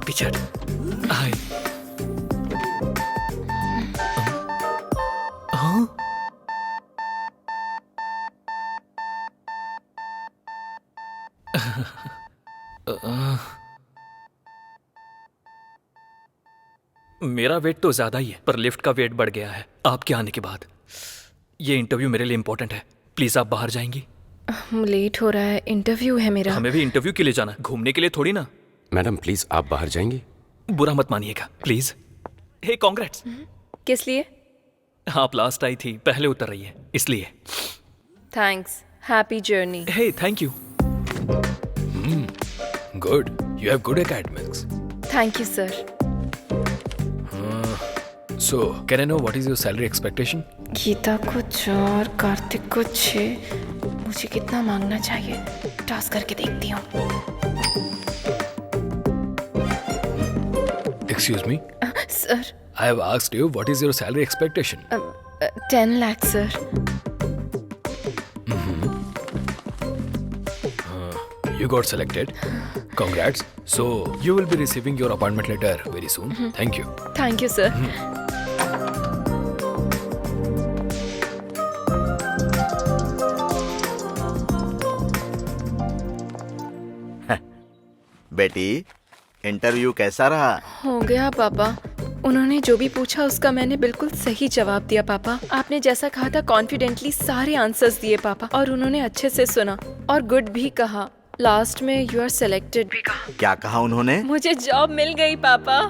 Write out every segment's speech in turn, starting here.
पीछे हट। हाय। हाँ? मेरा वेट तो ज्यादा ही है, पर लिफ्ट का वेट बढ़ गया है आपके आने के बाद। ये इंटरव्यू मेरे लिए इंपॉर्टेंट है, प्लीज आप बाहर जाएंगी? लेट हो रहा है, इंटरव्यू है मेरा। हमें भी इंटरव्यू के लिए जाना है, घूमने के लिए थोड़ी ना। मैडम प्लीज आप बाहर जाएंगी? बुरा मत मानिएगा प्लीज। Hey congrats. किस लिए? आप लास्ट आई थी, पहले उतर रही है इसलिए। Thanks, happy journey. Hey thank you. Good. You have good academics. Thank you sir. So, can I know what is your salary expectation? Geeta को 4, कार्तिक को 6। मुझे कितना मांगना चाहिए? टास्क करके देखती हूँ। Excuse me. Sir, I have asked you what is your salary expectation. 10 lakh sir. You got selected. Congrats. So, you will be receiving your appointment letter very soon. Thank you. Thank you sir. बेटी, interview कैसा रहा? हो गया पापा। उन्होंने जो भी पूछा उसका मैंने बिल्कुल सही जवाब दिया पापा। आपने जैसा कहा था कॉन्फिडेंटली सारे आंसर्स दिए पापा, और उन्होंने अच्छे से सुना और गुड भी कहा। लास्ट में यू आर सिलेक्टेड भी कहा। क्या कहा उन्होंने? मुझे जॉब मिल गई पापा।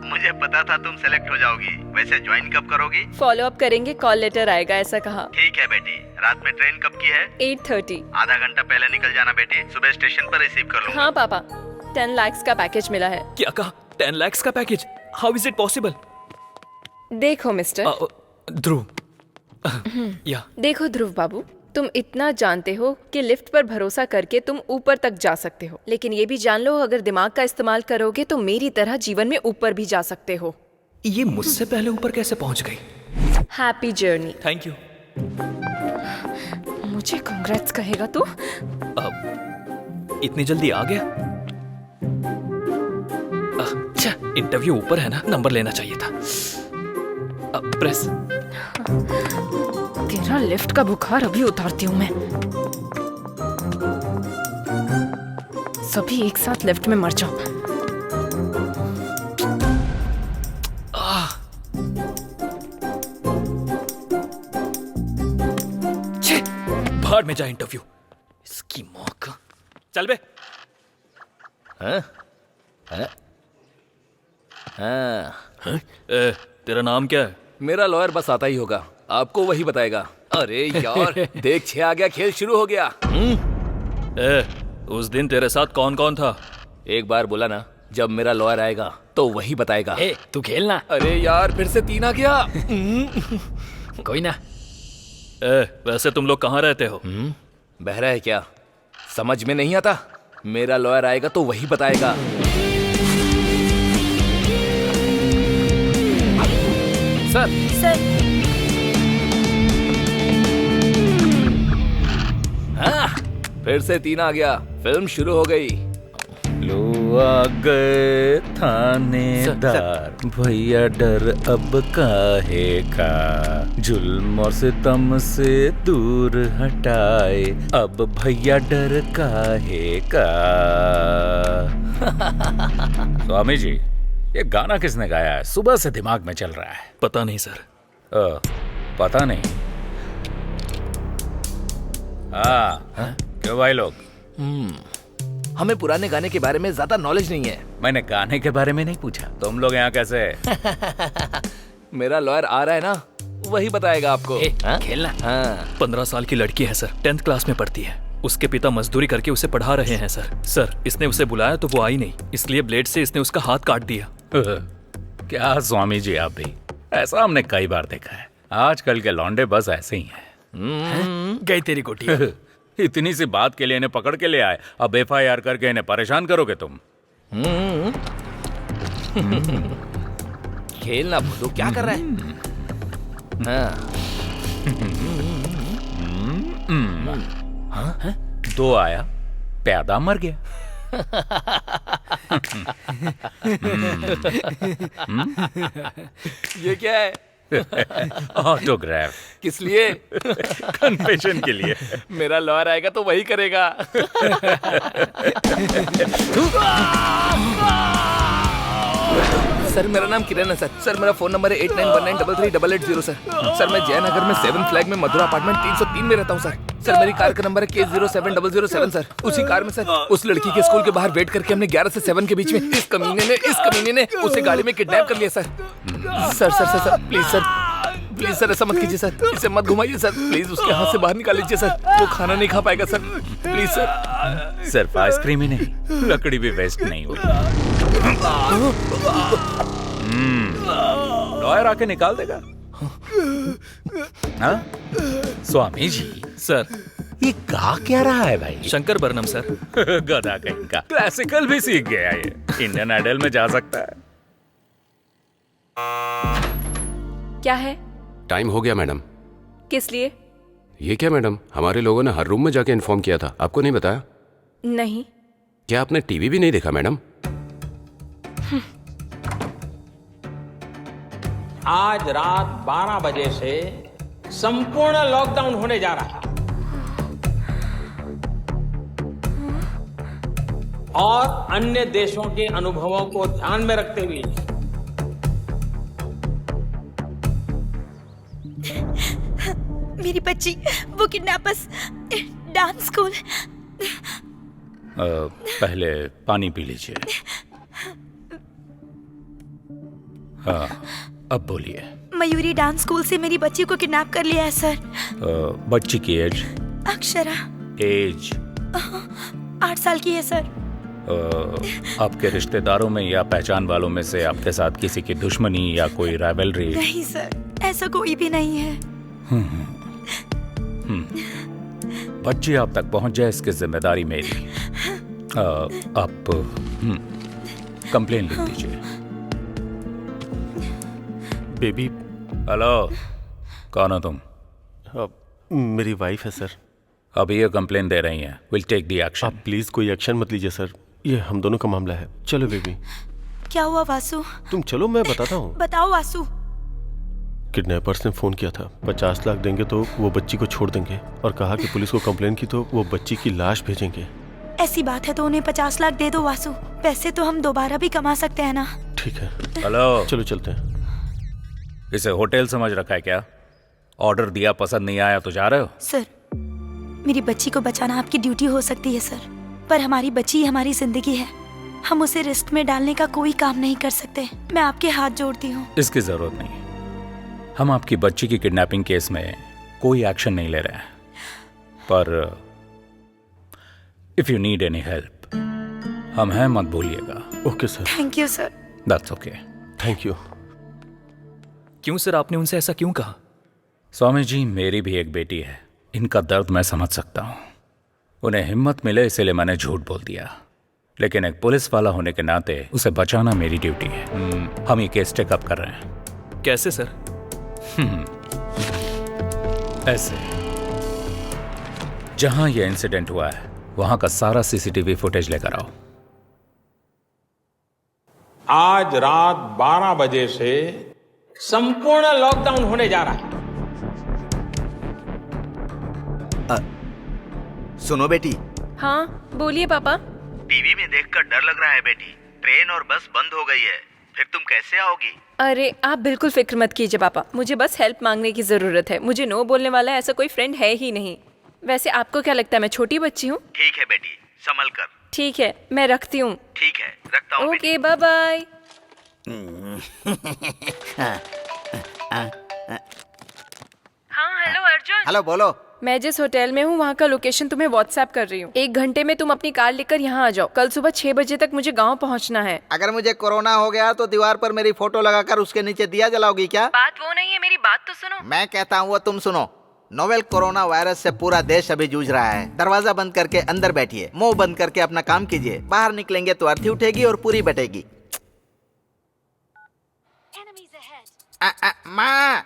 मुझे पता था तुम सेलेक्ट हो जाओगी। वैसे ज्वाइन कब करोगी? फॉलो अप करेंगे, कॉल लेटर आएगा ऐसा कहा। ठीक है बेटी। रात में ट्रेन कब की है? 8:30। आधा घंटा पहले निकल जाना बेटी, सुबह स्टेशन पर रिसीव कर लूंगा। हाँ पापा, 10 लाख का पैकेज मिला है। क्या कहा? 10 lakhs का package? How is it possible? देखो मिस्टर, ध्रुव। या देखो ध्रुव बाबू, तुम इतना जानते हो कि लिफ्ट पर भरोसा करके तुम ऊपर तक जा सकते हो, लेकिन ये भी जान लो अगर दिमाग का इस्तेमाल करोगे तो मेरी तरह जीवन में ऊपर भी जा सकते हो। ये मुझसे पहले ऊपर कैसे पहुंच गई? Happy journey. Thank you. मुझे कांग्रेट्स कहेगा तू? इतनी जल्दी आ गया? अच्छा, इंटरव्यू ऊपर है ना, नंबर लेना चाहिए था। प्रेस। तेरा लिफ्ट का बुखार अभी उतारती हूँ मैं। सभी एक साथ लिफ्ट में मर जाओ। भाड़ में जाए इंटरव्यू, इसकी मौका। चल बे। तेरा नाम क्या है? मेरा लॉयर बस आता ही होगा, आपको वही बताएगा। अरे यार देख 6 आ गया, खेल शुरू हो गया। उस दिन तेरे साथ कौन कौन था? एक बार बोला ना, जब मेरा लॉयर आएगा तो वही बताएगा। तू खेलना। अरे यार फिर से 3 आ गया। कोई ना। वैसे तुम लोग कहाँ रहते हो? बहरा है क्या? समझ में नहीं आता? मेरा लॉयर आएगा तो वही बताएगा। सर। हाँ, फिर से 3 आ गया, फिल्म शुरू हो गई। लो आ गए थानेदार, भैया डर अब काहे का, जुल्म और सितम से दूर हटाए, अब भैया डर काहे का। स्वामी जी, ये गाना किसने गाया है? सुबह से दिमाग में चल रहा है। पता नहीं सर। पता नहीं। हाँ, क्यों भाई लोग? हमें पुराने गाने के बारे में ज्यादा नॉलेज नहीं है। मैंने गाने के बारे में नहीं पूछा, तुम लोग यहाँ कैसे? मेरा लॉयर आ रहा है ना, वही बताएगा आपको। खेलना। हाँ। 15 साल की लड़की है सर, 10th क्लास में पढ़ती है। उसके पिता मजदूरी करके उसे पढ़ा रहे हैं सर। इसने उसे बुलाया तो वो आई नहीं, इसलिए ब्लेड से इसने उसका हाथ काट दिया। क्या स्वामी जी, आप भी ऐसा हमने कई बार देखा है। आजकल के लौंडे बस ऐसे ही हैं। गई तेरी कोठी। इतनी सी बात के लिए इन्हें पकड़ के ले आए, अब FIR करके इन्हें परेशान करोगे तुम? खेलना भूलो, क्या कर रहा है? हाँ। 2 आया, प्यादा मर गया। ये क्या है? ऑटोग्राफ। किस लिए? कन्फेशन के लिए। मेरा लॉयर आएगा तो वही करेगा। सर मेरा नाम किरण है सर। सर मेरा फोन नंबर है 8919338880 सर। सर मैं जयनगर में 7 फ्लैग में मधुरा अपार्टमेंट 303 में रहता हूँ सर। सर मेरी कार का नंबर है K07007 सर। उसी कार में सर उस लड़की के स्कूल के बाहर वेट करके हमने 11 से 7 के बीच में इस कमीने ने उसे गाड़ी में किडनैप कर लिया सर। सर प्लीज सर ऐसा मत कीजिए सर। इसे मत घुमाइए सर प्लीज। उसके हाथ से बाहर निकाल लीजिए सर। वो खाना नहीं खा पाएगा सर। Please sir. सिर्फ आइसक्रीम ही नहीं, लकड़ी भी वेस्ट नहीं हुई। लॉयर आके निकाल देगा। हाँ? स्वामी जी सर, ये गा क्या रहा है भाई? शंकर बरनम सर। गधा कहीं का। क्लासिकल भी सीख गया ये। इंडियन आइडल में जा सकता है। क्या है? टाइम हो गया मैडम। किस लिए? ये क्या मैडम, हमारे लोगों ने हर रूम में जाके इन्फॉर्म किया था, आपको नहीं बताया? नहीं। क्या आपने टीवी भी नहीं देखा मैडम? आज रात 12 बजे से संपूर्ण लॉकडाउन होने जा रहा है और अन्य देशों के अनुभवों को ध्यान में रखते हुए मेरी बच्ची, वो किडनैपर्स डांस स्कूल। पहले पानी पी लीजिए। हाँ, अब बोलिए। मयूरी डांस स्कूल से मेरी बच्ची को किडनैप कर लिया है सर। बच्ची की एज? अक्षरा। एज? 8 साल की है सर। आपके रिश्तेदारों में या पहचान वालों में से आपके साथ किसी की दुश्मनी या कोई राइवलरी? नहीं सर, ऐसा कोई भी नहीं है। बच्ची आप तक पहुंच जाए इसकी जिम्मेदारी मेरी। आप कंप्लेन लिख दीजिए। बेबी। हेलो, कौन हो तुम? मेरी वाइफ है सर। अभी ये कंप्लेन दे रही हैं। Will take the action. आप प्लीज कोई एक्शन मत लीजिए सर, ये हम दोनों का मामला है। चलो बेबी। क्या हुआ वासु? तुम चलो, मैं बताता हूँ। बताओ वासु। किडनैपर्स ने फोन किया था, 50 लाख देंगे तो वो बच्ची को छोड़ देंगे, और कहा कि पुलिस को कंप्लेन की तो वो बच्ची की लाश भेजेंगे। ऐसी बात है तो उन्हें 50 लाख दे दो वासु। पैसे तो हम दोबारा भी कमा सकते हैं ना। ठीक है। हेलो, चलो चलते हैं। इसे होटल समझ रखा है क्या? ऑर्डर दिया, पसंद नहीं आया तो जा रहे हो? सर, मेरी बच्ची को बचाना आपकी ड्यूटी हो सकती है सर, पर हमारी बच्ची हमारी जिंदगी है। हम उसे रिस्क में डालने का कोई काम नहीं कर सकते। मैं आपके हाथ जोड़ती हूँ। इसकी जरूरत नहीं। हम आपकी बच्ची की किडनैपिंग केस में कोई एक्शन नहीं ले रहे हैं, पर if you need any help, हम हैं, मत भूलिएगा। Okay sir. Thank you sir. That's okay. Thank you. क्यों सर, आपने उनसे ऐसा क्यों कहा? स्वामी जी, मेरी भी एक बेटी है। इनका दर्द मैं समझ सकता हूँ। उन्हें हिम्मत मिले इसलिए मैंने झूठ बोल दिया, लेकिन एक पुलिस वाला होने के नाते उसे बचाना मेरी ड्यूटी है। हम ये केस टेकअप कर रहे हैं। कैसे सर? ऐसे, जहां यह इंसिडेंट हुआ है वहां का सारा सीसीटीवी फुटेज लेकर आओ। आज रात 12 बजे से संपूर्ण लॉकडाउन होने जा रहा है। सुनो बेटी। हाँ बोलिए पापा। टीवी में देखकर डर लग रहा है बेटी। ट्रेन और बस बंद हो गई है, फिर तुम कैसे आओगी? अरे आप बिल्कुल फिक्र मत कीजिए पापा, मुझे बस हेल्प मांगने की जरूरत है। मुझे नो बोलने वाला ऐसा कोई फ्रेंड है ही नहीं। वैसे आपको क्या लगता है मैं छोटी बच्ची हूँ? ठीक है बेटी, संभल कर। ठीक है, मैं रखती हूँ। ठीक है, रखता हूँ। Okay, bye bye. हाँ हेलो अर्जुन। हेलो, बोलो। मैं जिस होटल में हूँ वहाँ का लोकेशन तुम्हें व्हाट्सएप कर रही हूँ। 1 घंटे में तुम अपनी कार लेकर यहाँ आ जाओ। कल सुबह 6 बजे तक मुझे गाँव पहुँचना है। अगर मुझे कोरोना हो गया तो दीवार पर मेरी फोटो लगाकर उसके नीचे दिया जलाओगी क्या? बात वो नहीं है, मेरी बात तो सुनो। मैं कहता हूँ वो तुम सुनो। नोवेल कोरोना वायरस से पूरा देश अभी जूझ रहा है। दरवाजा बंद करके अंदर बैठिए, मुंह बंद करके अपना काम कीजिए। बाहर निकलेंगे तो अर्थी उठेगी और पूरी बटेगी। माँ,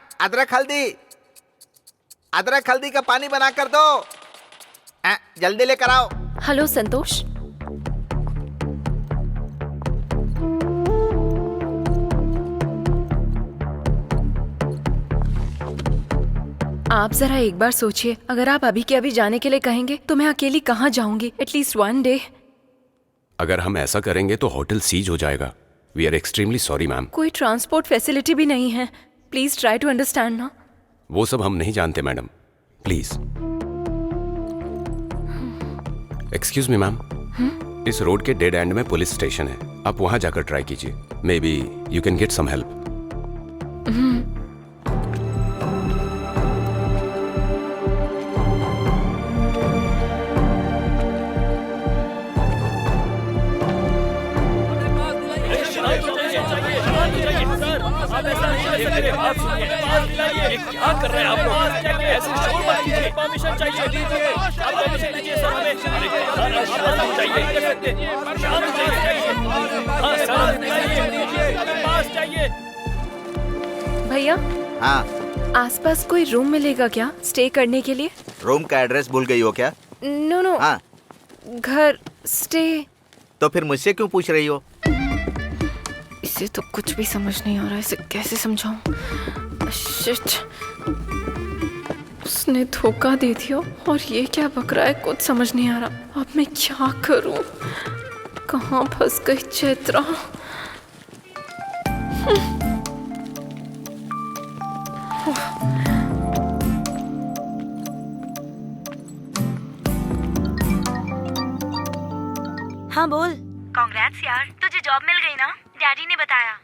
अदरक हल्दी का पानी बना कर दो। जल्दी लेकर आओ। हेलो संतोष, आप जरा एक बार सोचिए, अगर आप अभी के अभी जाने के लिए कहेंगे तो मैं अकेली कहाँ जाऊंगी? At least one day. अगर हम ऐसा करेंगे तो होटल सीज हो जाएगा। We are extremely sorry ma'am. कोई ट्रांसपोर्ट फैसिलिटी भी नहीं है। प्लीज ट्राई टू अंडरस्टैंड ना। वो सब हम नहीं जानते madam, please. Excuse me ma'am, इस रोड के डेड एंड में पुलिस स्टेशन है, आप वहां जाकर ट्राई कीजिए। Maybe you can get some help. क्या कर रहे हैं आप लोग? ऐसे शोर मत कीजिए। परमिशन चाहिए दीजिए। आप परमिशन दीजिए सर हमें। चाहिए। भैया, हाँ, आसपास कोई रूम मिलेगा क्या स्टे करने के लिए? रूम का एड्रेस भूल गई हो क्या? नो नो, हाँ, घर स्टे। तो फिर मुझसे क्यों पूछ रही हो? इसे तो कुछ भी समझ नहीं आ रहा, इसे कैसे समझाऊं? शिट, उसने धोखा दे दिया और ये क्या बक रहा है, कुछ समझ नहीं आ रहा। अब मैं क्या करूं? कहाँ फंस गई चैत्रा? हाँ बोल। कांग्रेट्स यार, तुझे जॉब मिल गई ना? डैडी ने बताया।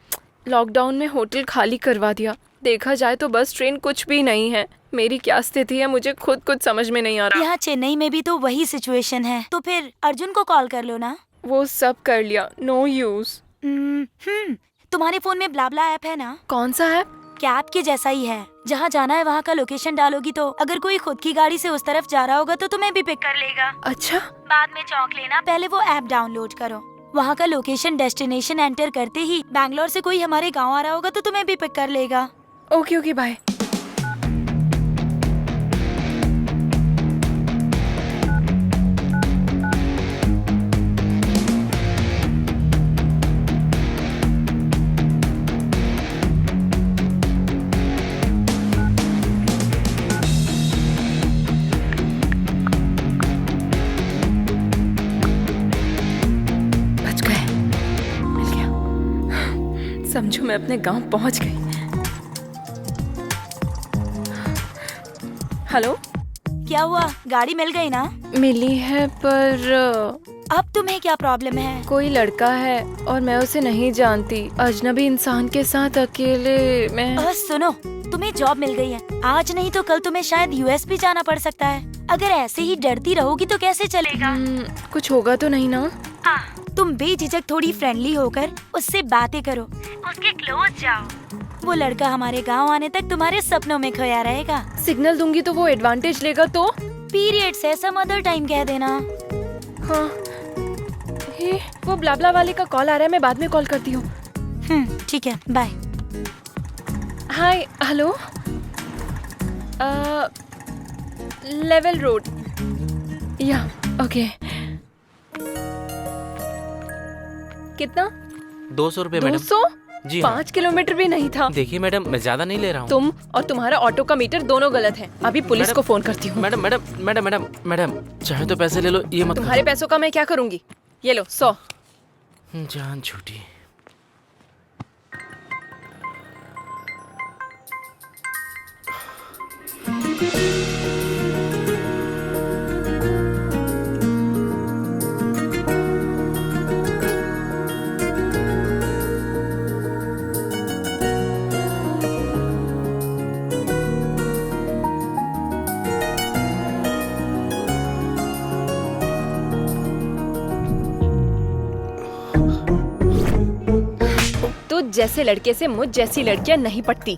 लॉकडाउन में होटल खाली करवा दिया। देखा जाए तो बस ट्रेन कुछ भी नहीं है। मेरी क्या स्थिति है मुझे खुद कुछ समझ में नहीं आ रहा। यहाँ चेन्नई में भी तो वही सिचुएशन है, तो फिर अर्जुन को कॉल कर लो ना। वो सब कर लिया, नो यूज। तुम्हारे फोन में ब्लाब्ला ऐप है ना? कौन सा ऐप? कैब के जैसा ही है। जहाँ जाना है वहाँ का लोकेशन डालोगी तो अगर कोई खुद की गाड़ी से उस तरफ जा रहा होगा तो तुम्हें भी पिक कर लेगा। अच्छा, बाद में चौंक लेना, पहले वो ऐप डाउनलोड करो। वहाँ का लोकेशन डेस्टिनेशन एंटर करते ही बैंगलोर से कोई हमारे गाँव आ रहा होगा तो तुम्हें भी पिक कर लेगा। Okay okay, bye. समझो मैं अपने गांव पहुंच गई। हेलो, क्या हुआ? गाड़ी मिल गई ना? मिली है पर अब तुम्हें क्या प्रॉब्लम है? कोई लड़का है और मैं उसे नहीं जानती। अजनबी इंसान के साथ अकेले मैं। सुनो, तुम्हें जॉब मिल गई है। आज नहीं तो कल तुम्हें शायद यूएस भी जाना पड़ सकता है। अगर ऐसे ही डरती रहोगी तो कैसे चलेगा? कुछ होगा तो नहीं ना? तुम बेझिझक थोड़ी फ्रेंडली होकर उससे बातें करो, उसके क्लोज जाओ। वो लड़का हमारे गांव आने तक तुम्हारे सपनों में खोया रहेगा। सिग्नल दूंगी तो वो एडवांटेज लेगा तो? पीरियड से सम अदर टाइम कह देना। हाँ, वो ब्लाब्ला वाले का कॉल आ रहा है, मैं बाद में कॉल करती हूँ। ठीक है, बाय। हाय, हेलो, लेवल रोड। या ओके। कितना? 200 रुपए मैडम। 200? जी 5 किलोमीटर भी नहीं था। देखिए मैडम, मैं ज्यादा नहीं ले रहा हूँ। तुम और तुम्हारा ऑटो का मीटर दोनों गलत हैं। अभी पुलिस को फोन करती हूँ। Madam madam madam madam madam चाहे तो पैसे ले लो, ये मत तुम्हारे पैसों का मैं क्या करूँगी? ये लो 100। जान छूटी। जैसे लड़के से मुझ जैसी लड़कियां नहीं पटती।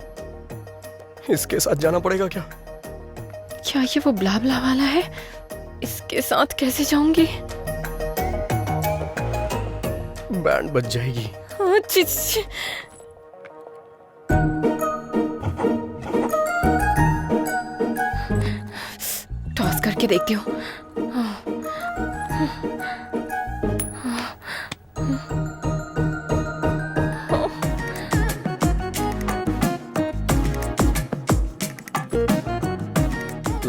इसके साथ जाना पड़ेगा क्या? क्या ये वो ब्लाब्ला वाला है? इसके साथ कैसे जाऊंगी? बैंड बज जाएगी। टॉस करके देखती हूँ।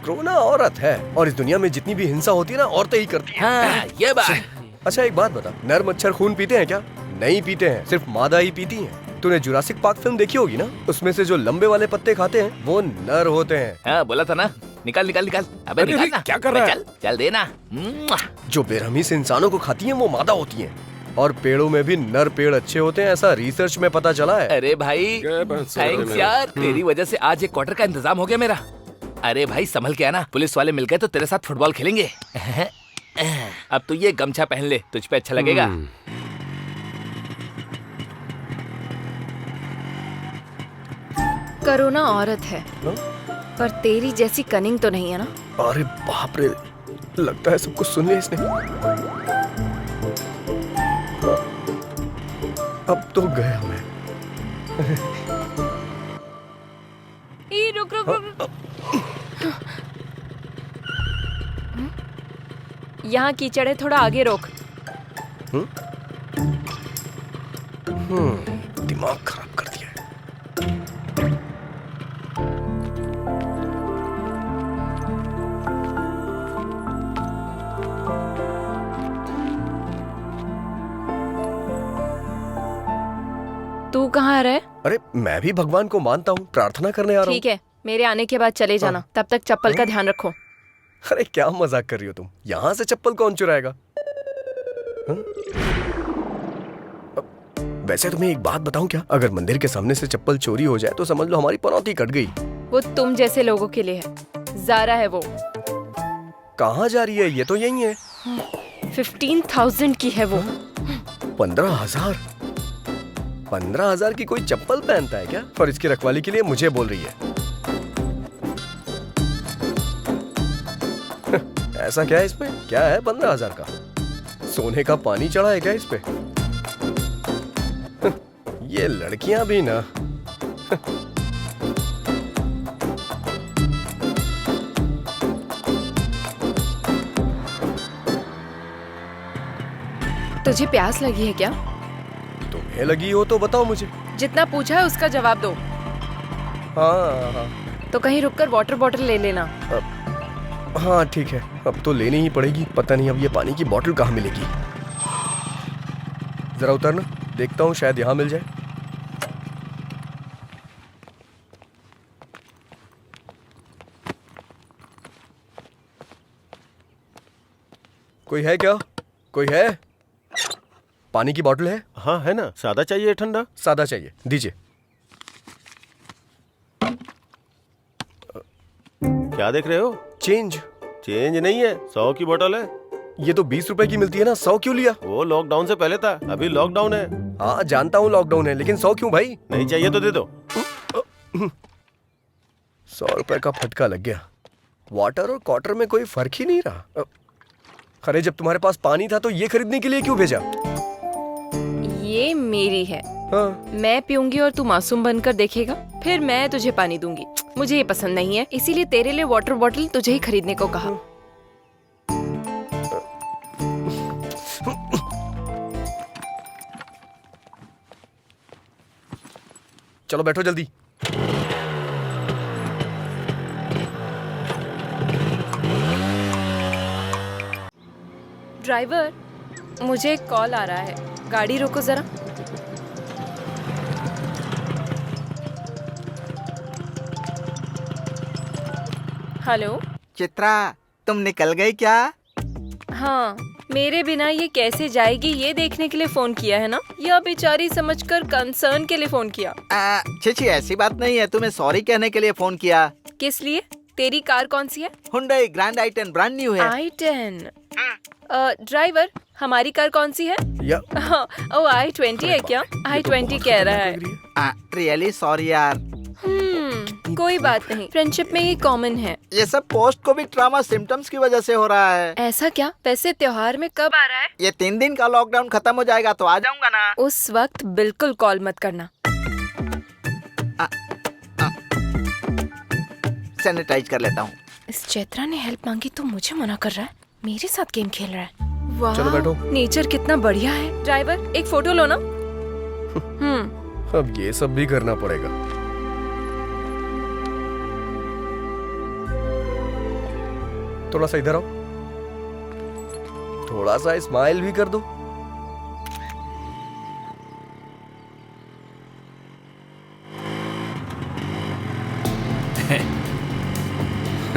कोरोना औरत है और इस दुनिया में जितनी भी हिंसा होती है ना औरतें ही करती हैं। हाँ, ये बात। अच्छा एक बात बता, नर मच्छर खून पीते हैं क्या? नहीं पीते हैं, सिर्फ मादा ही पीती हैं। तूने जुरासिक पार्क फिल्म देखी होगी ना, उसमें से जो लंबे वाले पत्ते खाते हैं वो नर होते हैं। हाँ बोला था ना, निकाल निकाल निकाल। अबे निकाल ना। क्या कर रहा है? चल चल देना। जो बेरहमी से इंसानों को खाती हैं वो मादा होती हैं और पेड़ों में भी नर पेड़ अच्छे होते हैं, ऐसा रिसर्च में पता चला है। अरे भाई थैंक्स यार, तेरी वजह से आज एक क्वार्टर का इंतजाम हो गया मेरा। अरे भाई संभल के आना, पुलिस वाले मिल गए तो तेरे साथ फुटबॉल खेलेंगे। अब तू ये गमछा पहन ले, तुझ पे अच्छा लगेगा। कोरोना औरत है पर तेरी जैसी कनिंग तो नहीं है ना? अरे बाप रे, लगता है सब कुछ सुन लिया इसने। अब तो गया मैं। रुक रुक रुक। यहाँ कीचड़ है, थोड़ा आगे रोक। दिमाग खराब कर दिया है। तू कहाँ रहे? अरे मैं भी भगवान को मानता हूँ, प्रार्थना करने आ रहा हूँ। ठीक है, मेरे आने के बाद चले जाना। तब तक चप्पल का ध्यान रखो। अरे क्या मजाक कर रही हो तुम? यहाँ से चप्पल कौन चुराएगा? वैसे तुम्हें एक बात बताऊं क्या? अगर मंदिर के सामने से चप्पल चोरी हो जाए तो समझ लो हमारी पनौती कट गई। वो तुम जैसे लोगों के लिए है। ज़ारा है वो। कहाँ जा रही है? ये तो यही है। 15,000 की है वो। 15,000? 15,000 की कोई चप्पल पहनता है क्या? और इसकी रखवाली के लिए मुझे बोल रही है। ऐसा क्या है इसमें? क्या है 15,000 का? सोने का पानी चढ़ा है क्या इस पे? ये लड़कियां भी ना। तुझे प्यास लगी है क्या? तुम्हें लगी हो तो बताओ मुझे। जितना पूछा है उसका जवाब दो। हाँ। तो कहीं रुककर वाटर बॉटल ले लेना। हाँ ठीक है, अब तो लेनी ही पड़ेगी। पता नहीं अब ये पानी की बोतल कहाँ मिलेगी। जरा उतरना, देखता हूँ शायद यहाँ मिल जाए। कोई है क्या? कोई है? पानी की बोतल है? हाँ है ना। सादा चाहिए ठंडा? सादा चाहिए, दीजिए। क्या देख रहे हो? चेंज। चेंज नहीं है, 100 की बोतल है। ये तो 20 रुपए की मिलती है ना, 100 क्यों लिया? वो लॉकडाउन से पहले था, अभी लॉकडाउन है। हाँ जानता हूँ लॉकडाउन है, लेकिन 100 क्यों भाई? नहीं चाहिए तो दे दो। 100 रुपए का फटका लग गया। वाटर और क्वार्टर में कोई फर्क ही नहीं रहा। अरे जब तुम्हारे पास पानी था तो ये खरीदने के लिए क्यों भेजा? ये मेरी है। हाँ। मैं पीऊंगी और तू मासूम बनकर देखेगा, फिर मैं तुझे पानी दूंगी। मुझे ये पसंद नहीं है, इसीलिए तेरे लिए वाटर बॉटल तुझे ही खरीदने को कहा। चलो बैठो जल्दी। ड्राइवर, मुझे एक कॉल आ रहा है, गाड़ी रोको जरा। हेलो चित्रा, तुम निकल गई क्या? हाँ, मेरे बिना ये कैसे जाएगी ये देखने के लिए फोन किया है ना, या बेचारी समझकर कंसर्न के लिए फोन किया? छी ऐसी बात नहीं है, तुम्हें सॉरी कहने के लिए फोन किया। किस लिए? तेरी कार कौन सी है? Hyundai grand i10 brand new है। i10। ड्राइवर, हमारी कार कौन सी है? ओ i20 है क्या? i20 कह रहा है। रियली सॉरी यार। कोई बात नहीं, फ्रेंडशिप में ये कॉमन है। ये सब पोस्ट कोविड ट्रॉमा सिम्टम्स की वजह से हो रहा है। ऐसा क्या? वैसे त्योहार में कब आ रहा है? ये 3 दिन का लॉकडाउन खत्म हो जाएगा तो आ जाऊंगा ना। उस वक्त बिल्कुल कॉल मत करना। सैनिटाइज कर लेता हूँ। इस चैत्रा ने हेल्प मांगी तो मुझे मना कर रहा है, मेरे साथ गेम खेल रहा है। वाह, चलो बैठो। नेचर कितना बढ़िया है। ड्राइवर, एक फोटो लो ना। अब ये सब भी करना पड़ेगा। थोड़ा सा इधर आओ, थोड़ा सा स्माइल भी कर दो।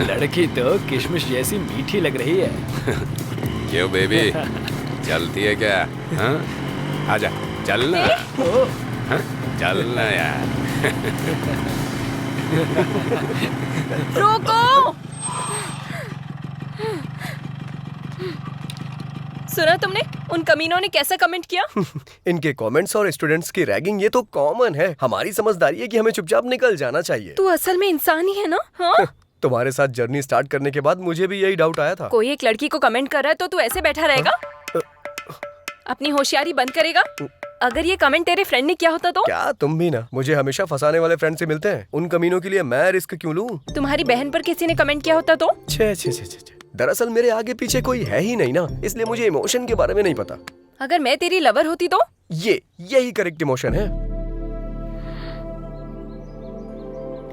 लड़की तो किशमिश जैसी मीठी लग रही है। क्यों बेबी, चलती है क्या? हाँ? आजा, चलना। हाँ? चलना यार। रोको! सुना तुमने उन कमीनों ने कैसा कमेंट किया? इनके कमेंट्स और स्टूडेंट्स की रैगिंग ये तो कॉमन है। हमारी समझदारी है कि हमें चुपचाप निकल जाना चाहिए। तू असल में इंसान ही है ना? हाँ? तुम्हारे साथ जर्नी स्टार्ट करने के बाद मुझे भी यही डाउट आया था। कोई एक लड़की को कमेंट कर रहा है तो तू ऐसे बैठा रहेगा? अपनी होशियारी बंद करेगा? अगर ये कमेंट तेरे फ्रेंड ने किया होता तो? क्या तुम भी ना मुझे हमेशा फंसाने वाले फ्रेंड से मिलते हैं। उन कमीनों के लिए मैं रिस्क क्यों लूं? तुम्हारी बहन पर किसी ने कमेंट किया होता तो? छे छे छे छे। दरअसल मेरे आगे पीछे कोई है ही नहीं ना, इसलिए मुझे इमोशन के बारे में नहीं पता। अगर मैं तेरी लवर होती तो? यही करेक्ट इमोशन है।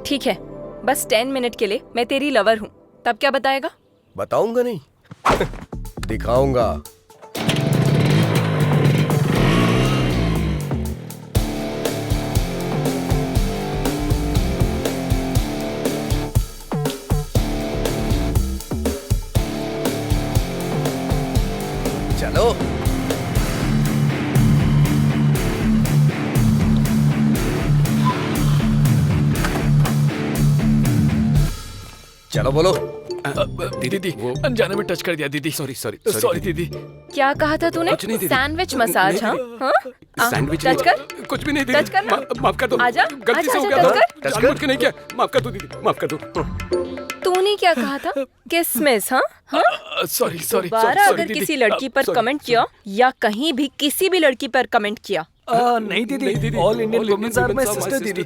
ठीक है, बस 10 मिनट के लिए मैं तेरी लवर हूँ, तब क्या बताएगा? बताऊंगा नहीं दिखाऊंगा। चलो चलो बोलो। दीदी अनजाने में टच कर दिया दीदी। सॉरी दीदी। क्या कहा था तूने? कुछ नहीं दीदी। Sandwich massage? हाँ? सैंडविच टच कर। कुछ भी नहीं दीदी। टच करना। माफ कर दो। आजा, गलती से हो आजा, गया टच था। कर। जानबूझ के नहीं किया। माफ कर दो दीदी, माफ कर दो। तूने क्या कहा था? किसमिस? हाँ? सॉरी दोबारा अगर किसी लड़की पर कमेंट किया या कहीं भी किसी भी लड़की पर कमेंट किया, नहीं दीदी, all Indian womens are my sister दीदी।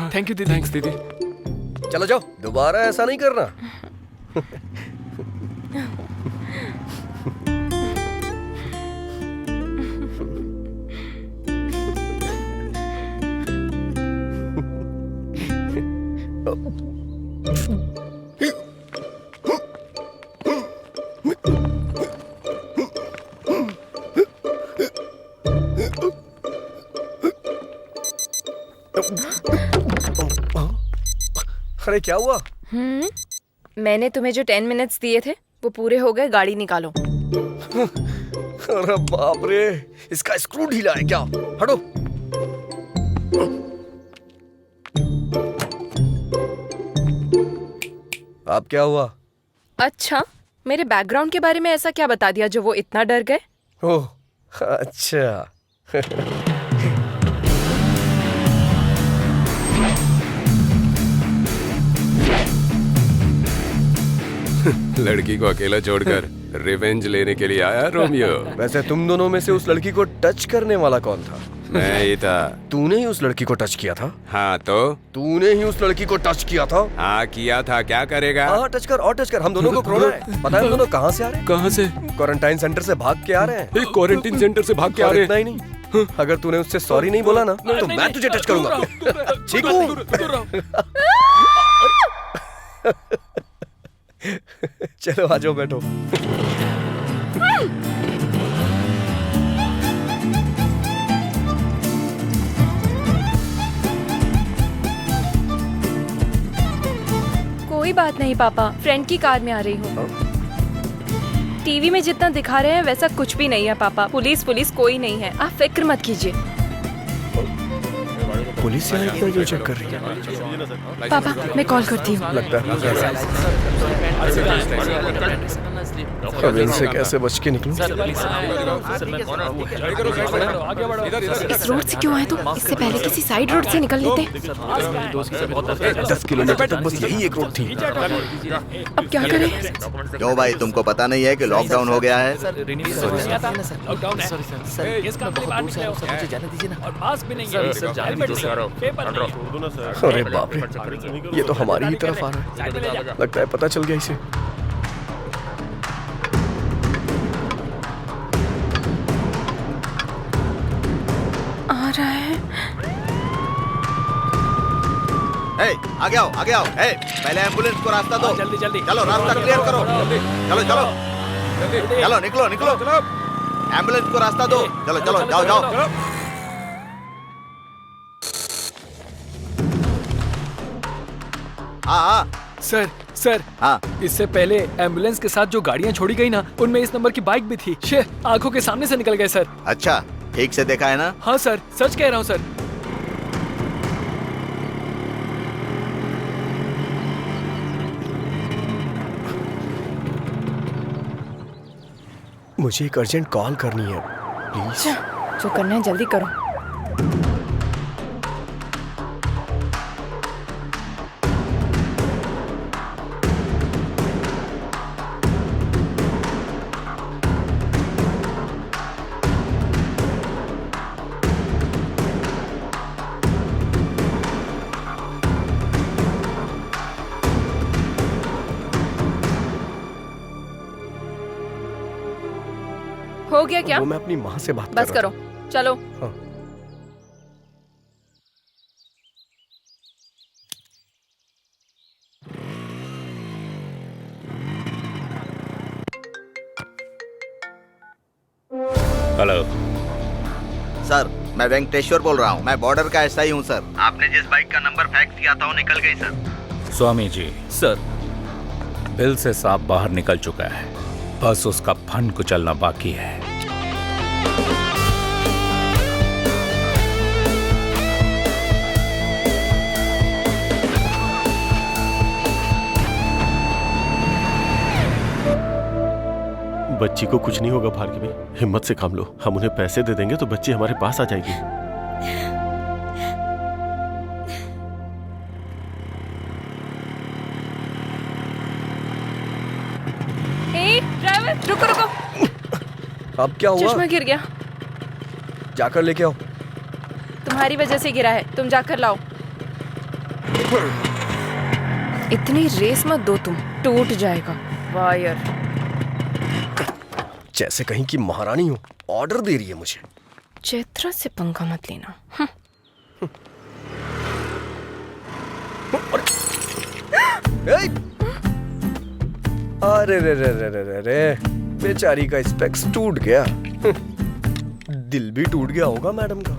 थैंक यू दीदी। थैंक्स दीदी। चलो जाओ, दोबारा ऐसा नहीं करना। अरे क्या हुआ? मैंने तुम्हें जो 10 मिनट्स दिए थे वो पूरे हो गए, गाड़ी निकालो। अरे बाप रे, इसका स्क्रू ढीला है क्या? हटो। अब क्या हुआ? अच्छा, मेरे बैकग्राउंड के बारे में ऐसा क्या बता दिया जो वो इतना डर गए? ओह अच्छा। लड़की को अकेला छोड़कर रिवेंज लेने के लिए आया रोमियो। वैसे तुम दोनों में से उस लड़की को टच करने वाला कौन था? मैं ही था। तूने ही उस लड़की को टच किया था? हाँ तो? तूने ही उस लड़की को टच किया था? हाँ किया था, क्या करेगा? हाँ टच कर और टच कर। हम दोनों को कोरोना है। पता है हम दोनों कहाँ से आ रहे हैं? कहाँ से? क्वारंटाइन सेंटर से भाग के आ रहे हैं। क्वारंटाइन सेंटर से भाग के आ रहे हैं? इतना ही नहीं, अगर तूने उससे सॉरी नहीं बोला ना तो मैं तुझे टच करूंगा। ठीक हूँ? चलो आ जाओ, बैठो। कोई बात नहीं पापा, फ्रेंड की कार में आ रही हूँ। टीवी में जितना दिखा रहे हैं वैसा कुछ भी नहीं है पापा। पुलिस कोई नहीं है, आप फिक्र मत कीजिए। पुलिस यहाँ क्या जो चेक कर रही है? पापा मैं कॉल करती हूँ। लगता है अब इनसे कैसे बच के निकलूं? इस रोड से क्यों आए तुम? इससे पहले किसी साइड रोड से निकल लेते। 10 किलोमीटर तक बस यही एक रोड थी। अब क्या करें? क्यों भाई, तुमको पता नहीं है कि लॉकडाउन हो गया है? अरे बाप रे, ये तो हमारी ही तरफ आ रहा है। लगता है पता चल गया इसे। आ रहा है। आगे आओ आगे आओ। पहले एम्बुलेंस को रास्ता दो। जल्दी जल्दी चलो रास्ता क्लियर करो। चलो चलो चलो निकलो निकलो। एम्बुलेंस को रास्ता दो। चलो चलो जाओ जाओ। हाँ सर सर हाँ इससे पहले एम्बुलेंस के साथ जो गाड़ियां छोड़ी गई ना, उनमें इस नंबर की बाइक भी थी। शे, आंखों के सामने से निकल गए सर। अच्छा ठीक से देखा है ना? हाँ सर, सच कह रहा हूँ सर। मुझे एक अर्जेंट कॉल करनी है प्लीज। जो करना है जल्दी करो। हो गया क्या? वो मैं अपनी माँ से बात बस कर रहा करो, चलो। हाँ। हेलो सर, मैं वेंकटेश्वर बोल रहा हूँ। मैं बॉर्डर का एसआई हूँ सर। आपने जिस बाइक का नंबर फैक्स किया था वो निकल गई sir. Swami ji, sir bill से सांप बाहर निकल चुका है, बस उसका फन कुचलना बाकी है। बच्ची को कुछ नहीं होगा भार्गवी, हिम्मत से काम लो। हम उन्हें पैसे दे देंगे तो बच्ची हमारे पास आ जाएगी। ड्राइवर रुको रुको। अब क्या हुआ? चश्मा गिर गया। जाकर लेके आओ। तुम्हारी वजह से गिरा है, तुम जाकर लाओ। इतनी रेस मत दो तुम, टूट जाएगा वायर। जैसे कहीं की महारानी हो, ऑर्डर दे रही है मुझे। चैत्रा से पंगा मत लेना। अरे रे रे रे रे रे रे, बेचारी का स्पेक्स टूट गया। दिल भी टूट गया होगा मैडम का।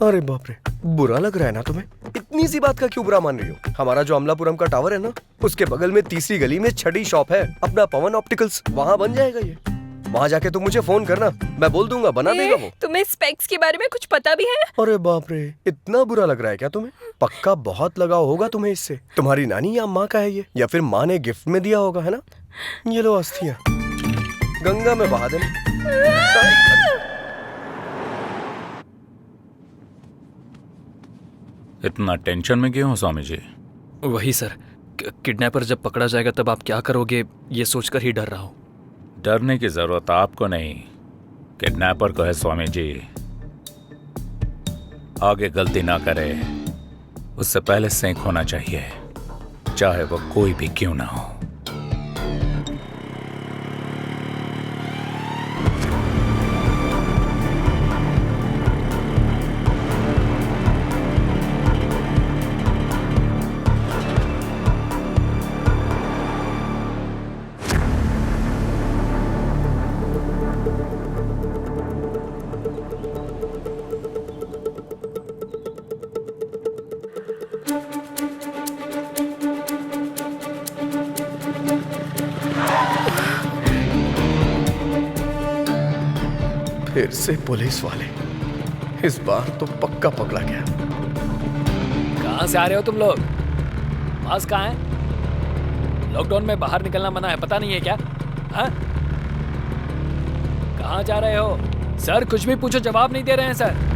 अरे बाप रे, बुरा लग रहा है ना तुम्हें? इतनी सी बात का क्यों बुरा मान रही हो? हमारा जो अमलापुरम का टावर है ना, उसके बगल में तीसरी गली में छठी शॉप है अपना पवन ऑप्टिकल्स, वहाँ बन जाएगा ये। वहाँ जाके तुम मुझे फोन करना, मैं बोल दूंगा, बना देगा वो। तुम्हें स्पेक्स के बारे में कुछ पता भी है? अरे बाप रे, इतना बुरा लग रहा है क्या तुम्हें? पक्का बहुत लगाव होगा तुम्हें इससे। तुम्हारी नानी या माँ का है ये, या फिर माँ ने गिफ्ट में दिया होगा, है ना? ये लो अस्थियाँ, गंगा में बहा देना। इतना टेंशन में क्यों हो स्वामी जी? वही सर, किडनैपर जब पकड़ा जाएगा तब आप क्या करोगे ये सोचकर ही डर रहा हूँ। डरने की जरूरत आपको नहीं, किडनैपर को है स्वामी जी। आगे गलती ना करे उससे पहले सेंक होना चाहिए, चाहे वो कोई भी क्यों ना हो। फिर से पुलिस वाले, इस बार तो पक्का पकड़ा गया। कहाँ से आ रहे हो तुम लोग? पास कहाँ है? लॉकडाउन में बाहर निकलना मना है, पता नहीं है क्या? हाँ? कहाँ जा रहे हो? सर कुछ भी पूछो जवाब नहीं दे रहे हैं सर।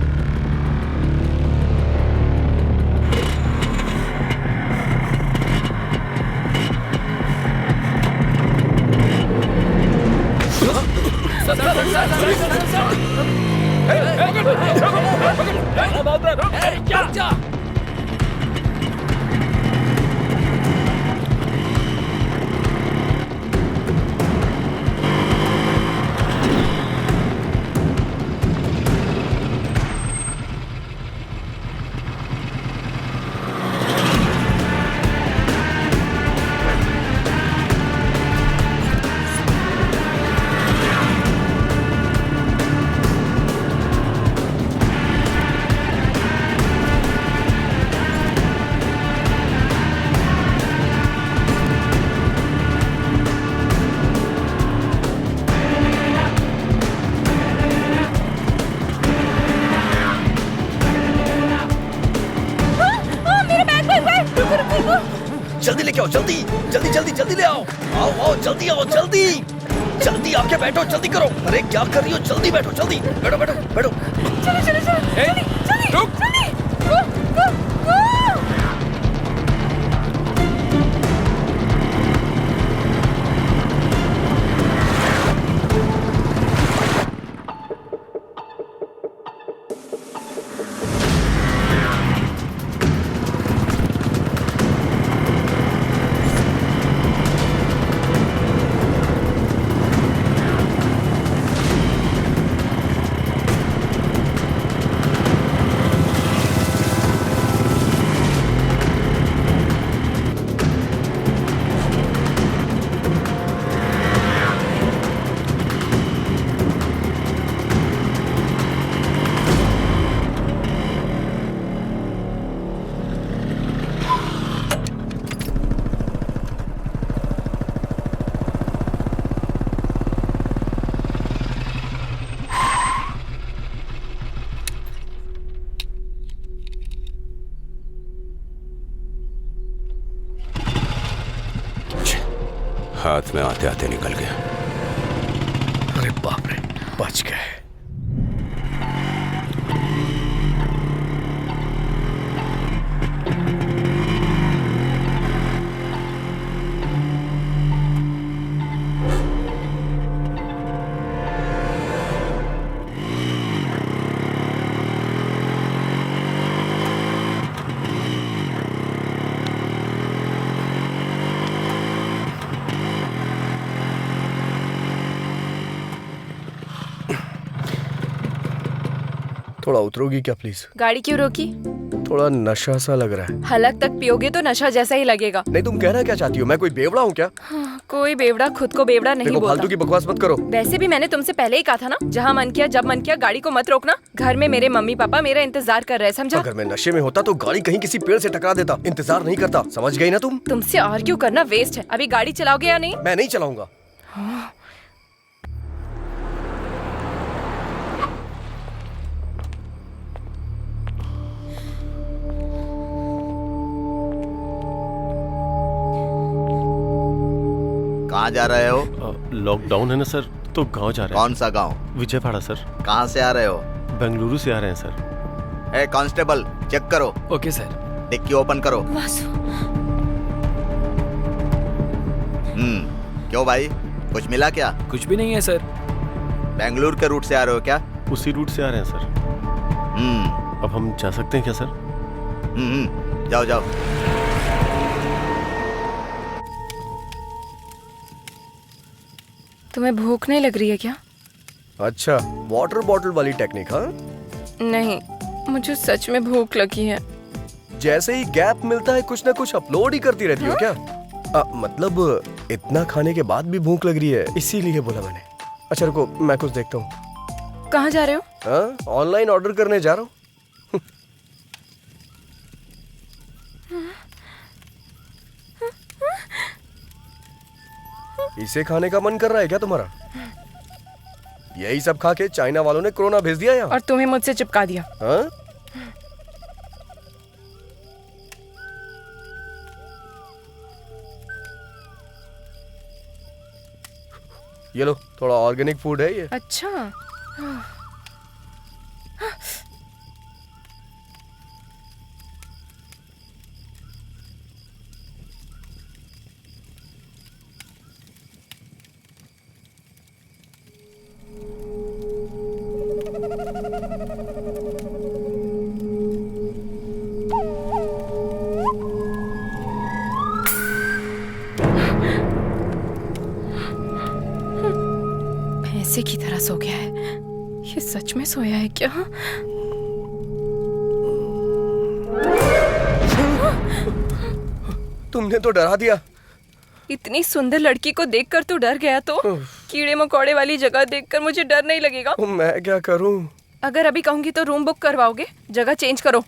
जल्दी जल्दी जल्दी जल्दी ले आओ। आओ आओ जल्दी आओ जल्दी जल्दी आके बैठो जल्दी करो। अरे क्या कर रही हो, जल्दी बैठो जल्दी बैठो बैठो बैठो। चलो चलो चलो ए, जल्दी जल्दी रुक। जल्दी गो गो गो। हाथ में आते आते निकल गया। अरे बाप रे, बच गए। थोड़ा उतरोगी क्या प्लीज? गाड़ी क्यों रोकी? थोड़ा नशा सा लग रहा है। हलक तक पियोगे तो नशा जैसा ही लगेगा। नहीं, तुम कहना क्या चाहती हो? मैं कोई बेवड़ा हूँ क्या? हाँ, कोई बेवड़ा खुद को बेवड़ा नहीं देखो, बोलता। फालतू की बकवास मत करो। वैसे भी मैंने तुमसे पहले ही कहा था ना, जहाँ मन किया जब मन किया गाड़ी को मत रोकना। घर में मेरे मम्मी पापा मेरा इंतजार कर रहे हैं, समझा? अगर मैं नशे में होता तो गाड़ी कहीं किसी पेड़ से टकरा देता, इंतजार नहीं करता। समझ गई ना तुम? तुमसे आर्ग्यू करना वेस्ट है। अभी गाड़ी चलाओगे या नहीं? मैं नहीं चलाऊंगा। कहाँ जा रहे हो? लॉकडाउन है ना सर, तो गांव जा रहे हैं। कौन सा गांव? विजयवाड़ा सर। कहाँ से आ रहे हो? बेंगलुरु से आ रहे हैं सर। ए कांस्टेबल, चेक करो। Okay sir. डिक्की ओपन करो। क्यों भाई, कुछ मिला क्या? कुछ भी नहीं है सर। बेंगलुरु के रूट से आ रहे हो क्या? उसी रूट से आ रहे हैं सर। अब हम जा सकते हैं क्या सर? जाओ जाओ। तुम्हें भूख नहीं लग रही है क्या? अच्छा, वाटर बॉटल वाली टेक्निक? हाँ नहीं, मुझे सच में भूख लगी है। जैसे ही गैप मिलता है कुछ ना कुछ अपलोड ही करती रहती हो क्या? मतलब इतना खाने के बाद भी भूख लग रही है, इसीलिए बोला मैंने। अच्छा रुको, मैं कुछ देखता हूँ। कहाँ जा रहे हो? ऑनलाइन ऑर्डर करने जा रहा हूँ। इसे खाने का मन कर रहा है क्या तुम्हारा? यही सब खा के चाइना वालों ने कोरोना भेज दिया यहाँ। और तुम्हें मुझसे चिपका दिया। हाँ? ये लो, थोड़ा ऑर्गेनिक फूड है ये। अच्छा। भैंसे की तरह सो गया है। ये सच में सोया है क्या? तुमने तो डरा दिया। इतनी सुंदर लड़की को देखकर तो डर गया, तो कीड़े मकोड़े वाली जगह देखकर मुझे डर नहीं लगेगा? मैं क्या करूं? अगर अभी कहूंगी तो रूम बुक करवाओगे? जगह चेंज करो।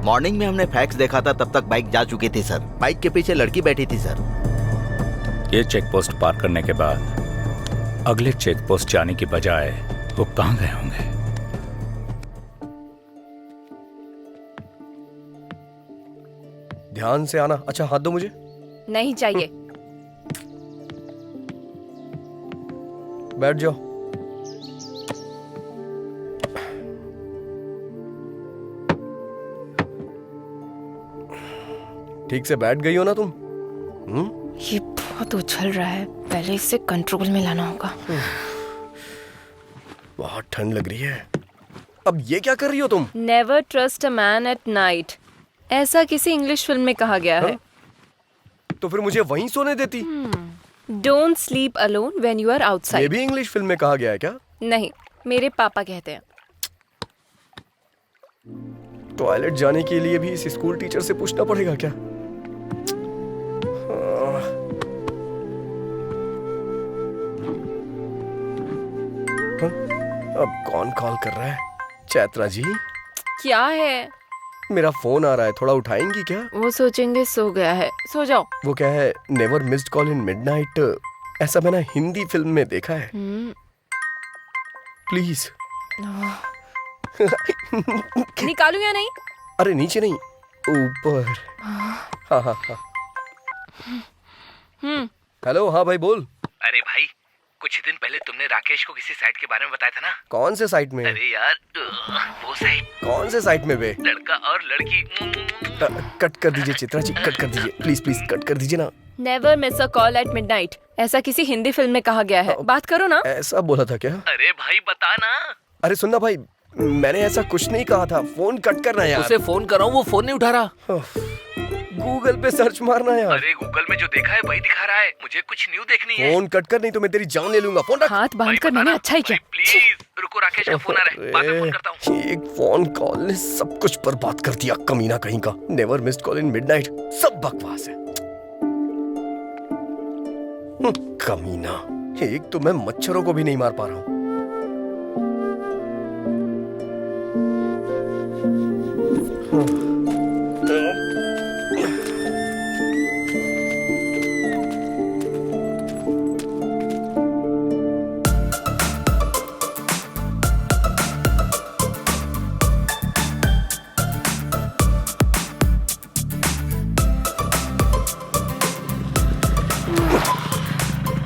मॉर्निंग में हमने फैक्स देखा था, तब तक बाइक जा चुकी थी सर। बाइक के पीछे लड़की बैठी थी सर। ये चेक पोस्ट पार करने के बाद अगले चेक पोस्ट जाने की बजाय वो कहाँ गए होंगे? ध्यान से आना। अच्छा हाथ दो मुझे। नहीं चाहिए। बैठ जाओ। ठीक से बैठ गई हो ना तुम? ये बहुत उछल रहा है, पहले इसे कंट्रोल में लाना होगा। बहुत ठंड लग रही है। अब ये क्या कर रही हो तुम? Never trust a man at night, ऐसा किसी इंग्लिश फिल्म में कहा गया है। तो फिर मुझे वहीं सोने देती। Don't sleep alone when you are outside. ये भी इंग्लिश फिल्म में कहा गया है क्या? नहीं, मेरे पापा कहते हैं। टॉयलेट जाने के लिए भी इस स्कूल टीचर से पूछना पड़ेगा क्या? अब कौन कॉल कर रहा है? चैत्रा जी? क्या है? मेरा फोन आ रहा है, थोड़ा उठाएंगी क्या? वो सोचेंगे सो गया है, सो जाओ। वो क्या है, never missed call in midnight, ऐसा मैंने हिंदी फिल्म में देखा है। प्लीज। निकालू या नहीं? अरे नीचे नहीं, ऊपर। हाँ हाँ हाँ। हेलो, हाँ भाई बोल। अरे भाई, कुछ दिन पहले तुमने राकेश को किसी साइट के बारे में बताया था ना? कौन से साइट में? अरे यार, वो साइट। कौन से साइट में बे? लड़का और लड़की। कट कर दीजिए चित्रा जी, कट कर दीजिए प्लीज प्लीज, कट कर दीजिए ना। Never miss a call at midnight, ऐसा किसी हिंदी फिल्म में कहा गया है। बात करो ना। ऐसा बोला था क्या? अरे भाई बता ना। अरे सुनना भाई, मैंने ऐसा कुछ नहीं कहा था। फोन कट करना यार। उसे फोन कर रहा हूँ, वो फोन नहीं उठा रहा। गूगल पे सर्च मारना यार। अरे गूगल में जो देखा है वही दिखा रहा है, मुझे कुछ न्यू देखनी है। फोन कट कर, नहीं तो मैं तेरी जान ले लूंगा। फोन रख। हाथ बांध कर मैंने अच्छा ही किया। प्लीज रुको, राकेश का फोन आ रहा है, बाद में फोन करता हूँ। एक फोन कॉल ने सब कुछ बर्बाद कर दिया, कमीना कहीं का। Never missed call in midnight, सब बकवास है। कमीना, एक तो मैं मच्छरों को भी नहीं मार पा रहा हूँ।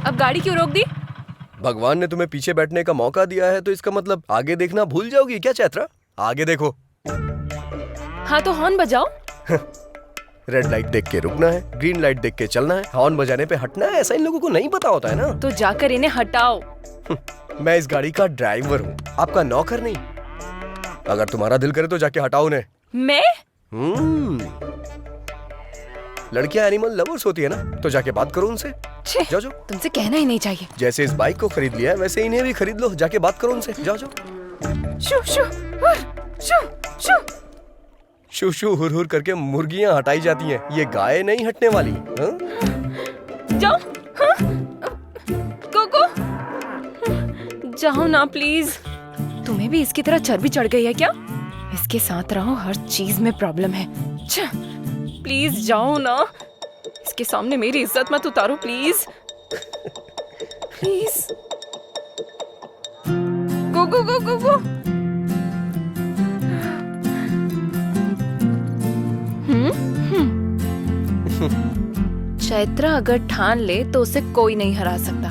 अब गाड़ी क्यों रोक दी? भगवान ने तुम्हें पीछे बैठने का मौका दिया है, तो इसका मतलब आगे देखना भूल जाओगी क्या चैत्रा? आगे देखो। हाँ तो हॉर्न बजाओ। रेड लाइट देख के रुकना है, ग्रीन लाइट देख के चलना है, हॉर्न बजाने पे हटना है। ऐसा इन लोगों को नहीं पता होता है ना। तो जाकर इन्हें हटाओ। मैं इस गाड़ी का ड्राइवर हूँ, आपका नौकर नहीं। अगर तुम्हारा दिल करे तो जाके हटाओ उन्हें। मैं? लड़कियां एनिमल लवर्स होती है ना, तो जाके बात करो उनसे। जाओ जाओ। तुमसे कहना ही नहीं चाहिए। जैसे इस बाइक को खरीद लिया है, वैसे इन्हें भी खरीद लो। जाके बात करो उनसे। जाओ जाओ। शू शू शू शू शू शू हुर हुर करके मुर्गियां हटाई जाती हैं, ये गाय नहीं हटने वाली। जाओ। कोको, जाओ ना प्लीज। तुम्हें भी इसकी तरह चर्बी चढ़ गई है क्या? इसके साथ रहो, हर चीज में प्रॉब्लम है। प्लीज जाओ ना, इसके सामने मेरी इज्जत मत उतारो प्लीज। प्लीज गो गो गो गो गो। चैत्रा अगर ठान ले तो उसे कोई नहीं हरा सकता।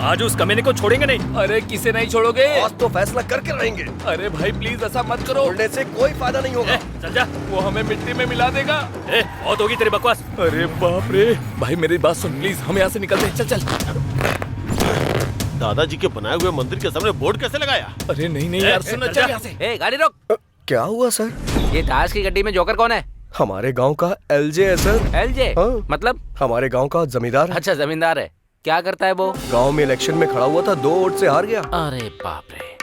आज उस कमीने को छोड़ेंगे नहीं। अरे किसे नहीं छोड़ोगे? आज तो फैसला करके रहेंगे। अरे भाई प्लीज ऐसा मत करो। छोड़ने से कोई फायदा नहीं होगा। चल जा। वो हमें मिट्टी में मिला देगा। बहुत होगी तेरी बकवास। अरे बाप रे। भाई मेरी बात सुन प्लीज, हम यहाँ से निकलते हैं। चल चल। दादाजी के बनाए हुए मंदिर के सामने बोर्ड कैसे लगाया? अरे नहीं नहीं यार, सुनो चल यहाँ से। ए गाड़ी रोक। क्या हुआ सर? ये ताश की गड्डी में जोकर कौन है? हमारे गांव का एलजे है सर। एलजे? हाँ। मतलब? हमारे गांव का जमींदार है। अच्छा जमींदार है। क्या करता है वो? गांव में इलेक्शन में खड़ा हुआ था, 2 वोट से हार गया। अरे बाप रे,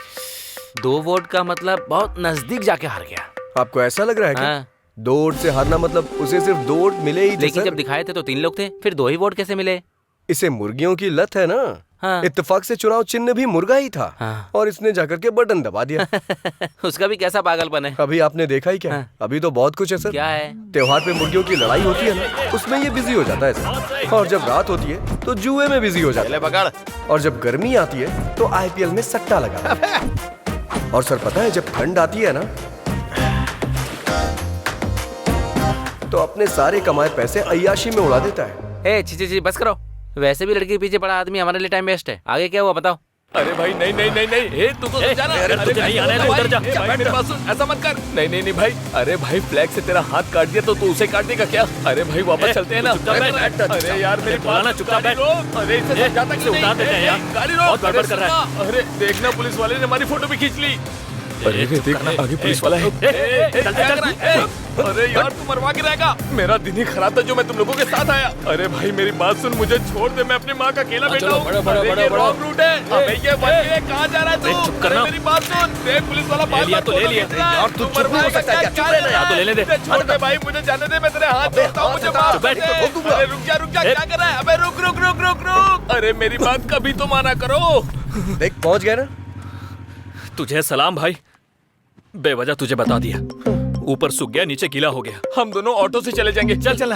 2 वोट का मतलब बहुत नजदीक जाके हार गया। आपको ऐसा लग रहा है हाँ। कि 2 वोट से हारना मतलब उसे सिर्फ 2 वोट मिले ही थे। लेकिन सर। जब दिखाए थे तो 3 लोग थे, फिर 2 ही वोट कैसे मिले? इसे मुर्गियों की लत है ना। हाँ। इत्तेफाक से चुनाव चिन्ह भी मुर्गा ही था। हाँ। और इसने जाकर के बटन दबा दिया। उसका भी कैसा पागलपन है। अभी आपने देखा ही क्या? हाँ। अभी तो बहुत कुछ है सर। क्या है? त्योहार पे मुर्गियों की लड़ाई होती है ना, उसमें ये बिजी हो जाता है सर। और जब रात होती है तो जुए में बिजी हो जाता है। और जब गर्मी आती है तो IPL में सट्टा लगा। और सर पता है जब ठंड आती है ना तो अपने सारे कमाए पैसे अय्याशी में उड़ा देता है। ए ची बस करो। वैसे भी लड़की के पीछे पड़ा आदमी हमारे लिए टाइम वेस्ट है। आगे क्या हुआ बताओ? अरे भाई नहीं नहीं नहीं नहीं, तू तो समझाना। अरे तुझे नहीं आना है तो उधर जा। भाई मेरी बात सुन, ऐसा मत कर। नहीं नहीं नहीं भाई, अरे भाई फ्लैग से तेरा हाथ काट दिया तो तू उसे काट देगा क्या? अरे भाई वापस चलते हैं ना। अरे यार मेरी बात चुपचाप बैठ। अरे इसे समझाता क्यों नहीं? उतार देते हैं यार। गाड़ी रोक। बहुत गड़बड़ कर रहा है। अरे देखना पुलिस वाले ने हमारी फोटो भी खींच ली। अरे देख आगे पुलिस वाला है। अरे यार तू मरवा के रहेगा। मेरा दिन ही खराब था जो मैं तुम लोगों के साथ आया। अरे भाई मेरी बात सुन, मुझे छोड़ दे, मैं अपनी माँ का अकेला बेटा हूँ। रॉन्ग रूट है। अबे ये कहाँ जा रहा है तू? चुप करना। मेरी बात सुन, देख पुलिस वाला ले लिया तो ले लिया। और तू चुप नहीं हो सकता क्या? चुप रहना यार। तो लेने दे। छोड़ दे भाई, मुझे जाने दे, मैं तेरे हाथ जोड़ता हूँ, मुझे माफ कर दे। अरे रुक जा, क्या कर रहा है? अबे रुक रुक रुक रुक रुक। अरे मेरी बात कभी तो माना करो। देख पहुंच गया ना। तुझे सलाम भाई, बेवजह तुझे बता दिया। ऊपर सूख गया, नीचे गीला हो गया। हम दोनों ऑटो से चले जाएंगे। चल चला।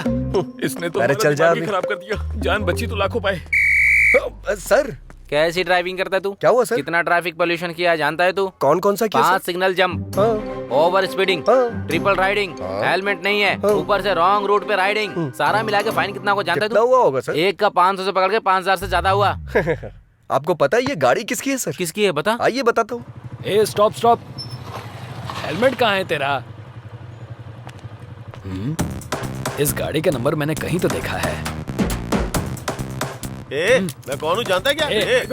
इसने तो अरे चल जा दिमाग ही खराब कर दिया। जान बची तो लाखों पाए। सर कैसी ड्राइविंग करता है तू? क्या हुआ सर? कितना ट्रैफिक पोल्यूशन किया जानता है तू? कौन कौन सा किया? 5 signal jump, over speeding, triple riding, helmet नहीं है, ऊपर से रॉन्ग रूट पे राइडिंग। सारा मिला के फाइन कितना को जानता है कितना तू? हुआ होगा सर? एक का 500 से पकड़ के 5000 से ज्यादा हुआ। आपको पता है ये गाड़ी किसकी है सर? किसकी है बता? आइए बताता हूँ। ए स्टॉप स्टॉप, हेलमेट कहाँ है तेरा? इस गाड़ी का नंबर मैंने कहीं तो देखा है। मैं कौन हूँ जानता है क्या?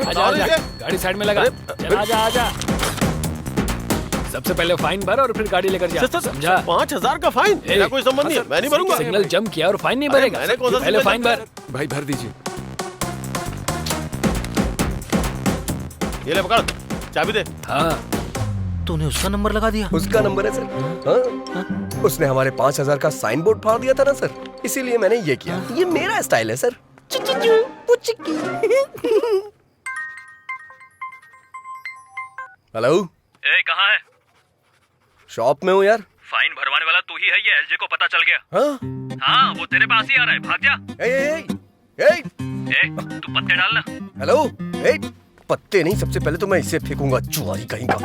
आजा, आजा, गाड़ी साइड में लगा। चल आजा आजा। सबसे पहले फाइन भर और फिर गाड़ी लेकर जा। समझा? 5000 का फाइन? मेरा कोई संबंध नहीं है, मैं नहीं भरूंगा। सिग्नल जंप किया और फाइन नहीं भरेगा? मैंने कौन सा पहले सिग्नल फाइन भर। भाई भर दीजिए। ये ले पकड़, चाबी दे। हाँ तूने उसका नंबर लगा दिया? उसका नंबर है सर। हाँ? उसने हमारे 5000 का साइन बोर्ड फाड़ दिया था ना सर, इसीलिए मैंने ये किया। ये मेरा स्टाइल है सर। हेलो, ए कहाँ है? शॉप में हूँ यार। फाइन भरवाने वाला तू ही है, ये एलजे को पता चल गया। हाँ? हाँ वो तेरे पास ही आ रहा है, भाग जा। ए, तू पत्ते डालना। हेलो, पत्ते नहीं, सबसे पहले तो मैं इसे फेंकूंगा, जुआरी कहीं का।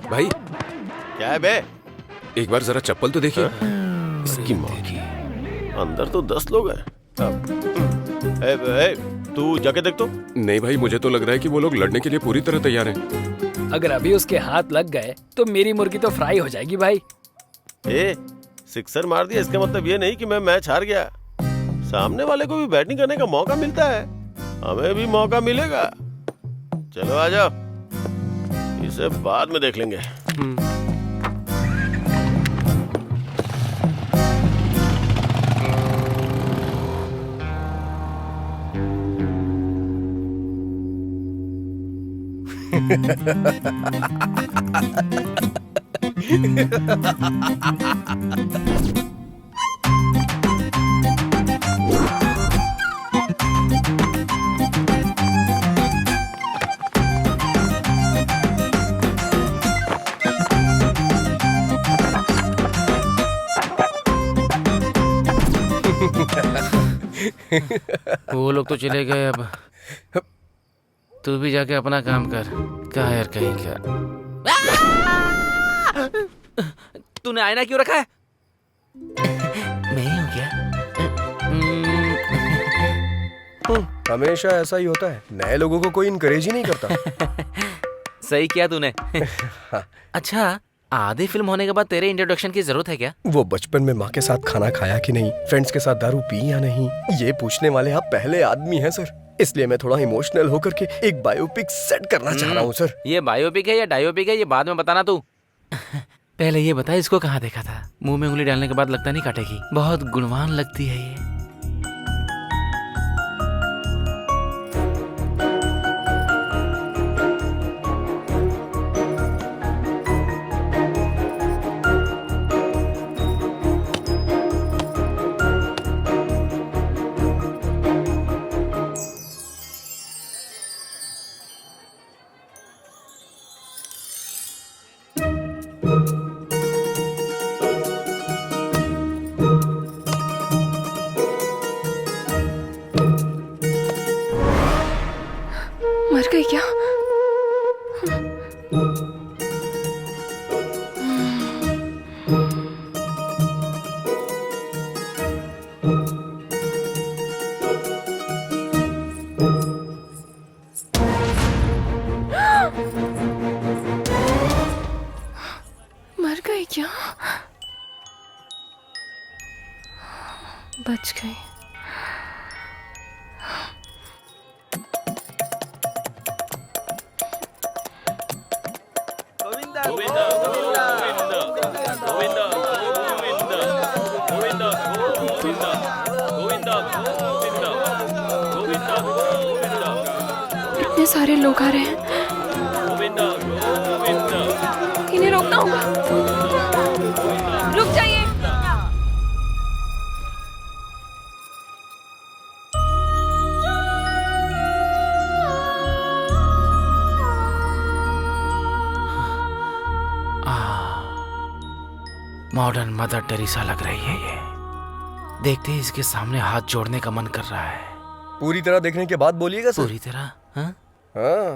भाई क्या है बे? एक बार जरा चप्पल तो देखिए। इसकी माँ की, अंदर तो 10 लोग हैं। तू जाके देख तो। नहीं भाई, मुझे तो लग रहा है कि वो लोग लड़ने के लिए पूरी तरह तैयार हैं। अगर अभी उसके हाथ लग गए तो मेरी मुर्गी तो फ्राई हो जाएगी भाई। सिक्सर मार दिया इसका मतलब ये नहीं कि मैं मैच हार गया। सामने वाले को भी बैटिंग करने का मौका मिलता है, हमें भी मौका मिलेगा। चलो आ जाओ, इसे बाद में देख लेंगे। वो लोग तो चले गए, अब तू भी जाके अपना काम कर। क्या यार कहीं क्या। तूने आईना क्यों रखा है? मैं ही हूँ क्या? हमेशा ऐसा ही होता है, नए लोगों को कोई इनकरेज ही नहीं करता। सही किया तूने। अच्छा, आधी फिल्म होने के बाद तेरे इंट्रोडक्शन की जरूरत है क्या? वो बचपन में माँ के साथ खाना खाया कि नहीं, फ्रेंड्स के साथ दारू पी या नहीं, ये पूछने वाले आप पहले आदमी हैं सर। इसलिए मैं थोड़ा इमोशनल होकर के एक बायोपिक सेट करना चाह रहा हूँ सर। ये बायोपिक है या डायोपिक है, ये बाद में बताना तू। पहले ये बता, इसको कहाँ देखा था? मुंह में उंगली डालने के बाद लगता नहीं काटेगी। बहुत गुणवान लगती है ये। मर गई क्या? मर गई क्या? बच गई। इतने सारे लोग आ रहे हैं, इन्हें रोकना होगा। रुक जाइए। मॉडर्न मदर टेरेसा लग रही है ये। देखते ही इसके सामने हाथ जोड़ने का मन कर रहा है। पूरी तरह देखने के बाद बोलिएगा सर। पूरी तरह? हाँ? हाँ।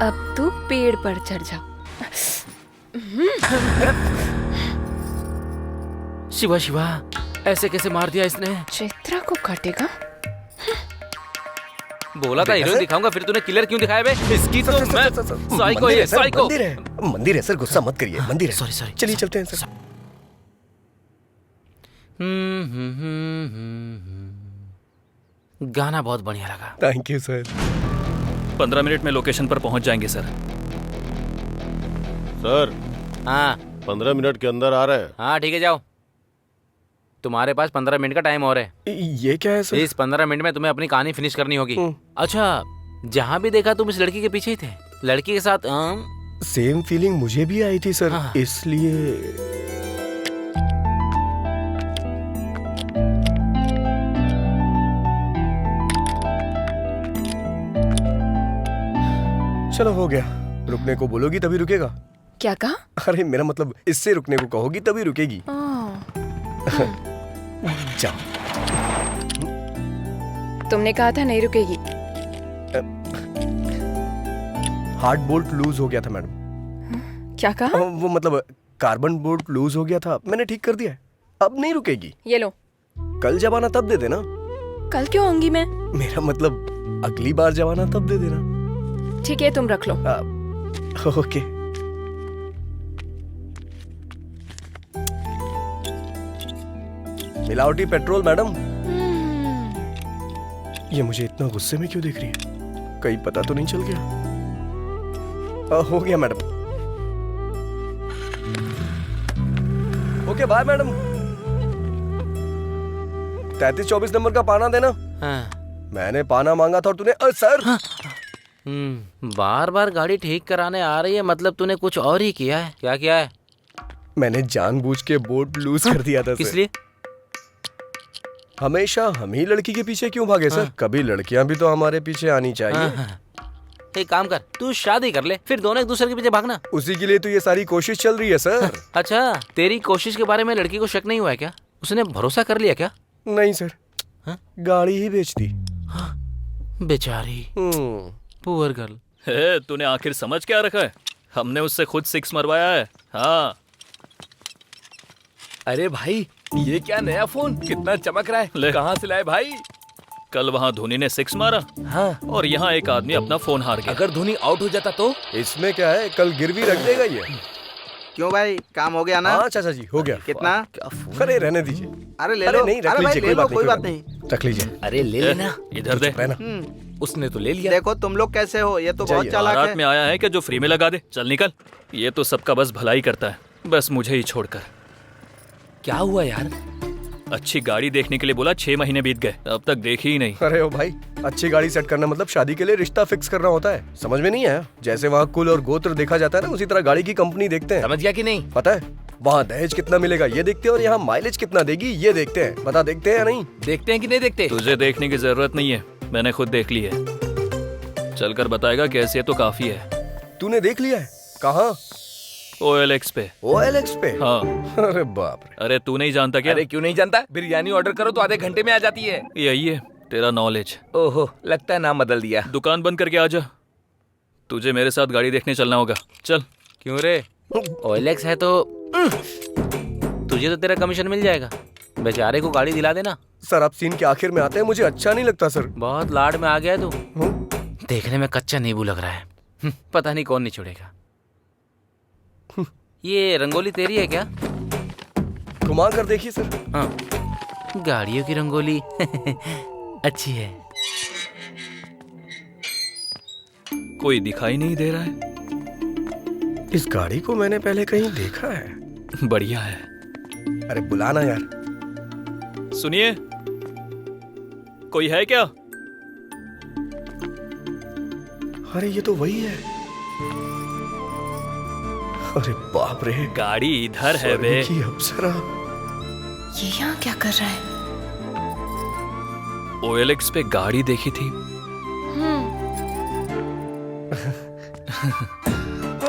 अब तू पेड़ पर चढ़ जा। शिवा शिवा, ऐसे कैसे मार दिया इसने? चित्रा को काटेगा? बोला था हीरो दिखाऊंगा, फिर तूने किलर क्यों दिखाया बे? इसकी तो मैं साइको है, साइको। मंदिर है सर, गुस्सा मत करिए। मंदिर है। Sorry sorry. चलिए चलते हैं सर। गाना बहुत बढ़िया लगा। Thank you sir. 15 मिनट में लोकेशन पर पहुंच जाएंगे सर। सर, हाँ 15 मिनट के अंदर आ रहे हैं। हाँ ठीक है, जाओ। तुम्हारे पास 15 मिनट का टाइम और है। ये क्या है सर? इस 15 मिनट में तुम्हें अपनी कहानी फिनिश करनी होगी। अच्छा, जहाँ भी देखा तुम इस लड़की के पीछे ही थे। लड़की के साथ सेम फीलिंग मुझे भी आई थी सर। हाँ। इसलिए चलो हो गया। रुकने को बोलोगी तभी रुकेगा। क्या कहा? अरे मेरा मतलब, इससे रुकने को कहोगी तभी रुकेगी। जाओ। तुमने कहा था नहीं रुकेगी। हार्ड बोल्ट लूज हो गया था मैडम। क्या कहा? वो मतलब कार्बन बोल्ट लूज हो गया था, मैंने ठीक कर दिया है। अब नहीं रुकेगी। ये लो। कल जब आना तब दे देना। कल क्यों आऊंगी मैं? मेरा मतलब अगली बार जब आना तब दे देना। ठीक है, तुम रख लो। ओके। मिलावटी पेट्रोल मैडम। ये मुझे इतना गुस्से में क्यों देख रही है? कहीं पता तो नहीं चल गया? हो गया madam. Okay bye madam. 3324 number का पाना देना। हाँ। मैंने पाना मांगा था और तूने सर। हाँ। बार बार गाड़ी ठीक कराने आ रही है, मतलब तूने कुछ और ही किया है। क्या किया है? मैंने जानबूझ के बोर्ड लूज कर दिया था। किस लिए? हमेशा हम ही लड़की के पीछे क्यों भागे सर? कभी लड़कियां भी तो हमारे पीछे आनी चाहिए। एक काम कर, तू शादी कर ले, फिर दोनों एक दूसरे के पीछे भागना। उसी के लिए तो ये सारी कोशिश चल रही है सर। अच्छा, तेरी कोशिश के बारे में लड़की को शक नहीं हुआ है क्या? उसने भरोसा कर लिया क्या? नहीं सर, गाड़ी ही बेच दी। बेचारी पुअर गर्ल। तूने आखिर समझ क्या रखा है? हमने उससे खुद 6 मरवाया है। हाँ। अरे भाई, ये क्या नया फोन, कितना चमक रहा है, कहाँ से लाए भाई? कल वहाँ धोनी ने 6 मारा। हाँ। और यहाँ एक आदमी अपना फोन हार गया। अगर धोनी आउट हो जाता तो? इसमें क्या है, कल गिरवी रख देगा ये। क्यों भाई, काम हो गया ना? हाँ चाचा जी, हो गया। कितना? अरे रहने दीजिए। अरे ले लो। नहीं, रख अरे भाई लीजिए, ले लो, कोई बात नहीं। रख लीजिए। अरे ले लेना। इधर दे। उसने तो ले लिया। देखो तुम लोग कैसे हो, ये तो बहुत चालाक है। बारात में आया है कि जो फ्री में लगा दे। चल निकल। ये तो सबका बस भलाई करता है, बस मुझे ही छोड़कर। क्या हुआ यार? अच्छी गाड़ी देखने के लिए बोला, 6 महीने बीत गए, अब तक देखी ही नहीं। अरे ओ भाई, अच्छी गाड़ी सेट करना मतलब शादी के लिए रिश्ता फिक्स करना होता है। समझ में नहीं आया? जैसे वहाँ कुल और गोत्र देखा जाता है ना, उसी तरह गाड़ी की कंपनी देखते हैं। समझ गया कि नहीं? पता है, वहाँ दहेज कितना मिलेगा ये देखते हैं, और यहाँ माइलेज कितना देगी ये देखते हैं। बता, देखते हैं या नहीं? देखते हैं कि नहीं देखते? तुझे देखने की जरूरत नहीं है, मैंने खुद देख ली है। चलकर बताएगा कैसी है तो काफी है। तूने देख लिया है? कहाँ? OLX पे। OLX पे? हाँ। अरे बाप रे। अरे तू नहीं जानता क्या? अरे क्यों नहीं जानता? बिरयानी ऑर्डर करो तो आधे घंटे में आ जाती है। यही है तेरा नॉलेज। ओहो, लगता है नाम बदल दिया। दुकान बंद करके आ जा, तुझे मेरे साथ गाड़ी देखने चलना होगा। चल। क्यों रे? OLX है तो तुझे तो तेरा कमीशन मिल जाएगा। बेचारे को गाड़ी दिला देना। सर आप सीन के आखिर में आते हैं, मुझे अच्छा नहीं लगता सर। बहुत लाड में आ गया है तू। देखने में कच्चा नींबू लग रहा है। पता नहीं कौन निचोड़ेगा। ये रंगोली तेरी है क्या? घुमा कर देखिए सर। हाँ, गाड़ियों की रंगोली अच्छी है। कोई दिखाई नहीं दे रहा है। इस गाड़ी को मैंने पहले कहीं देखा है। बढ़िया है। अरे बुलाना यार। सुनिए, कोई है क्या? अरे ये तो वही है। अरे बाप रे, गाड़ी इधर है बे। की अप्सरा। ये यहाँ क्या कर रहा है? OLX पे गाड़ी देखी थी।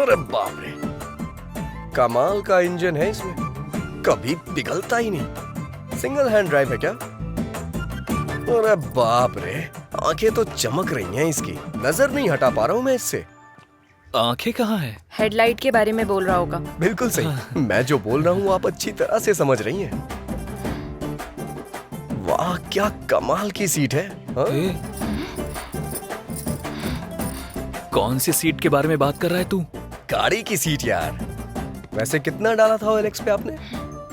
अरे बाप रे, कमाल का इंजन है इसमें, कभी पिघलता ही नहीं। सिंगल हैंड ड्राइव है क्या? अरे बाप रे, आंखें तो चमक रही हैं इसकी, नजर नहीं हटा पा रहा हूँ मैं इससे। आंखें कहाँ है? हेडलाइट के बारे में बोल रहा होगा। बिल्कुल सही। मैं जो बोल रहा हूँ आप अच्छी तरह से समझ रही हैं। वाह क्या कमाल की सीट है। कौन सी सीट के बारे में बात कर रहा है तू? गाड़ी की सीट यार। वैसे कितना डाला था OLX पे आपने?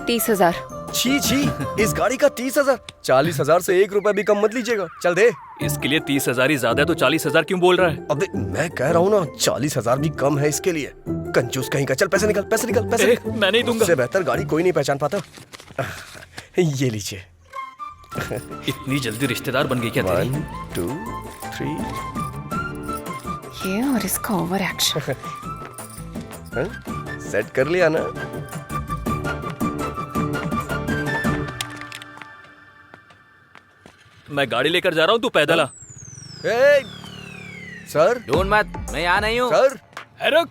30,000। छी छी, इस गाड़ी का 30,000? 40,000 से 1 रुपया भी कम मत लीजिएगा। चल दे। इसके लिए 30,000 ही ज्यादा है तो 40,000 क्यों बोल रहा है? अबे मैं कह रहा हूँ ना, 40,000 भी कम है इसके लिए। कंजूस कहीं का। चल पैसे निकल, पैसे निकल, पैसे निकल। मैं नहीं दूंगा। इससे बेहतर गाड़ी कोई नहीं पहचान पाता। ये लीजिए। इतनी जल्दी रिश्तेदार बन गई क्या तेरी? 1 2 3। ये और इसका ओवर एक्शन। सेट कर लिया ना? मैं गाड़ी लेकर जा रहा हूँ, तू पैदल आ। सर ढूंढ मत, मैं यहाँ नहीं हूँ। सर रुक।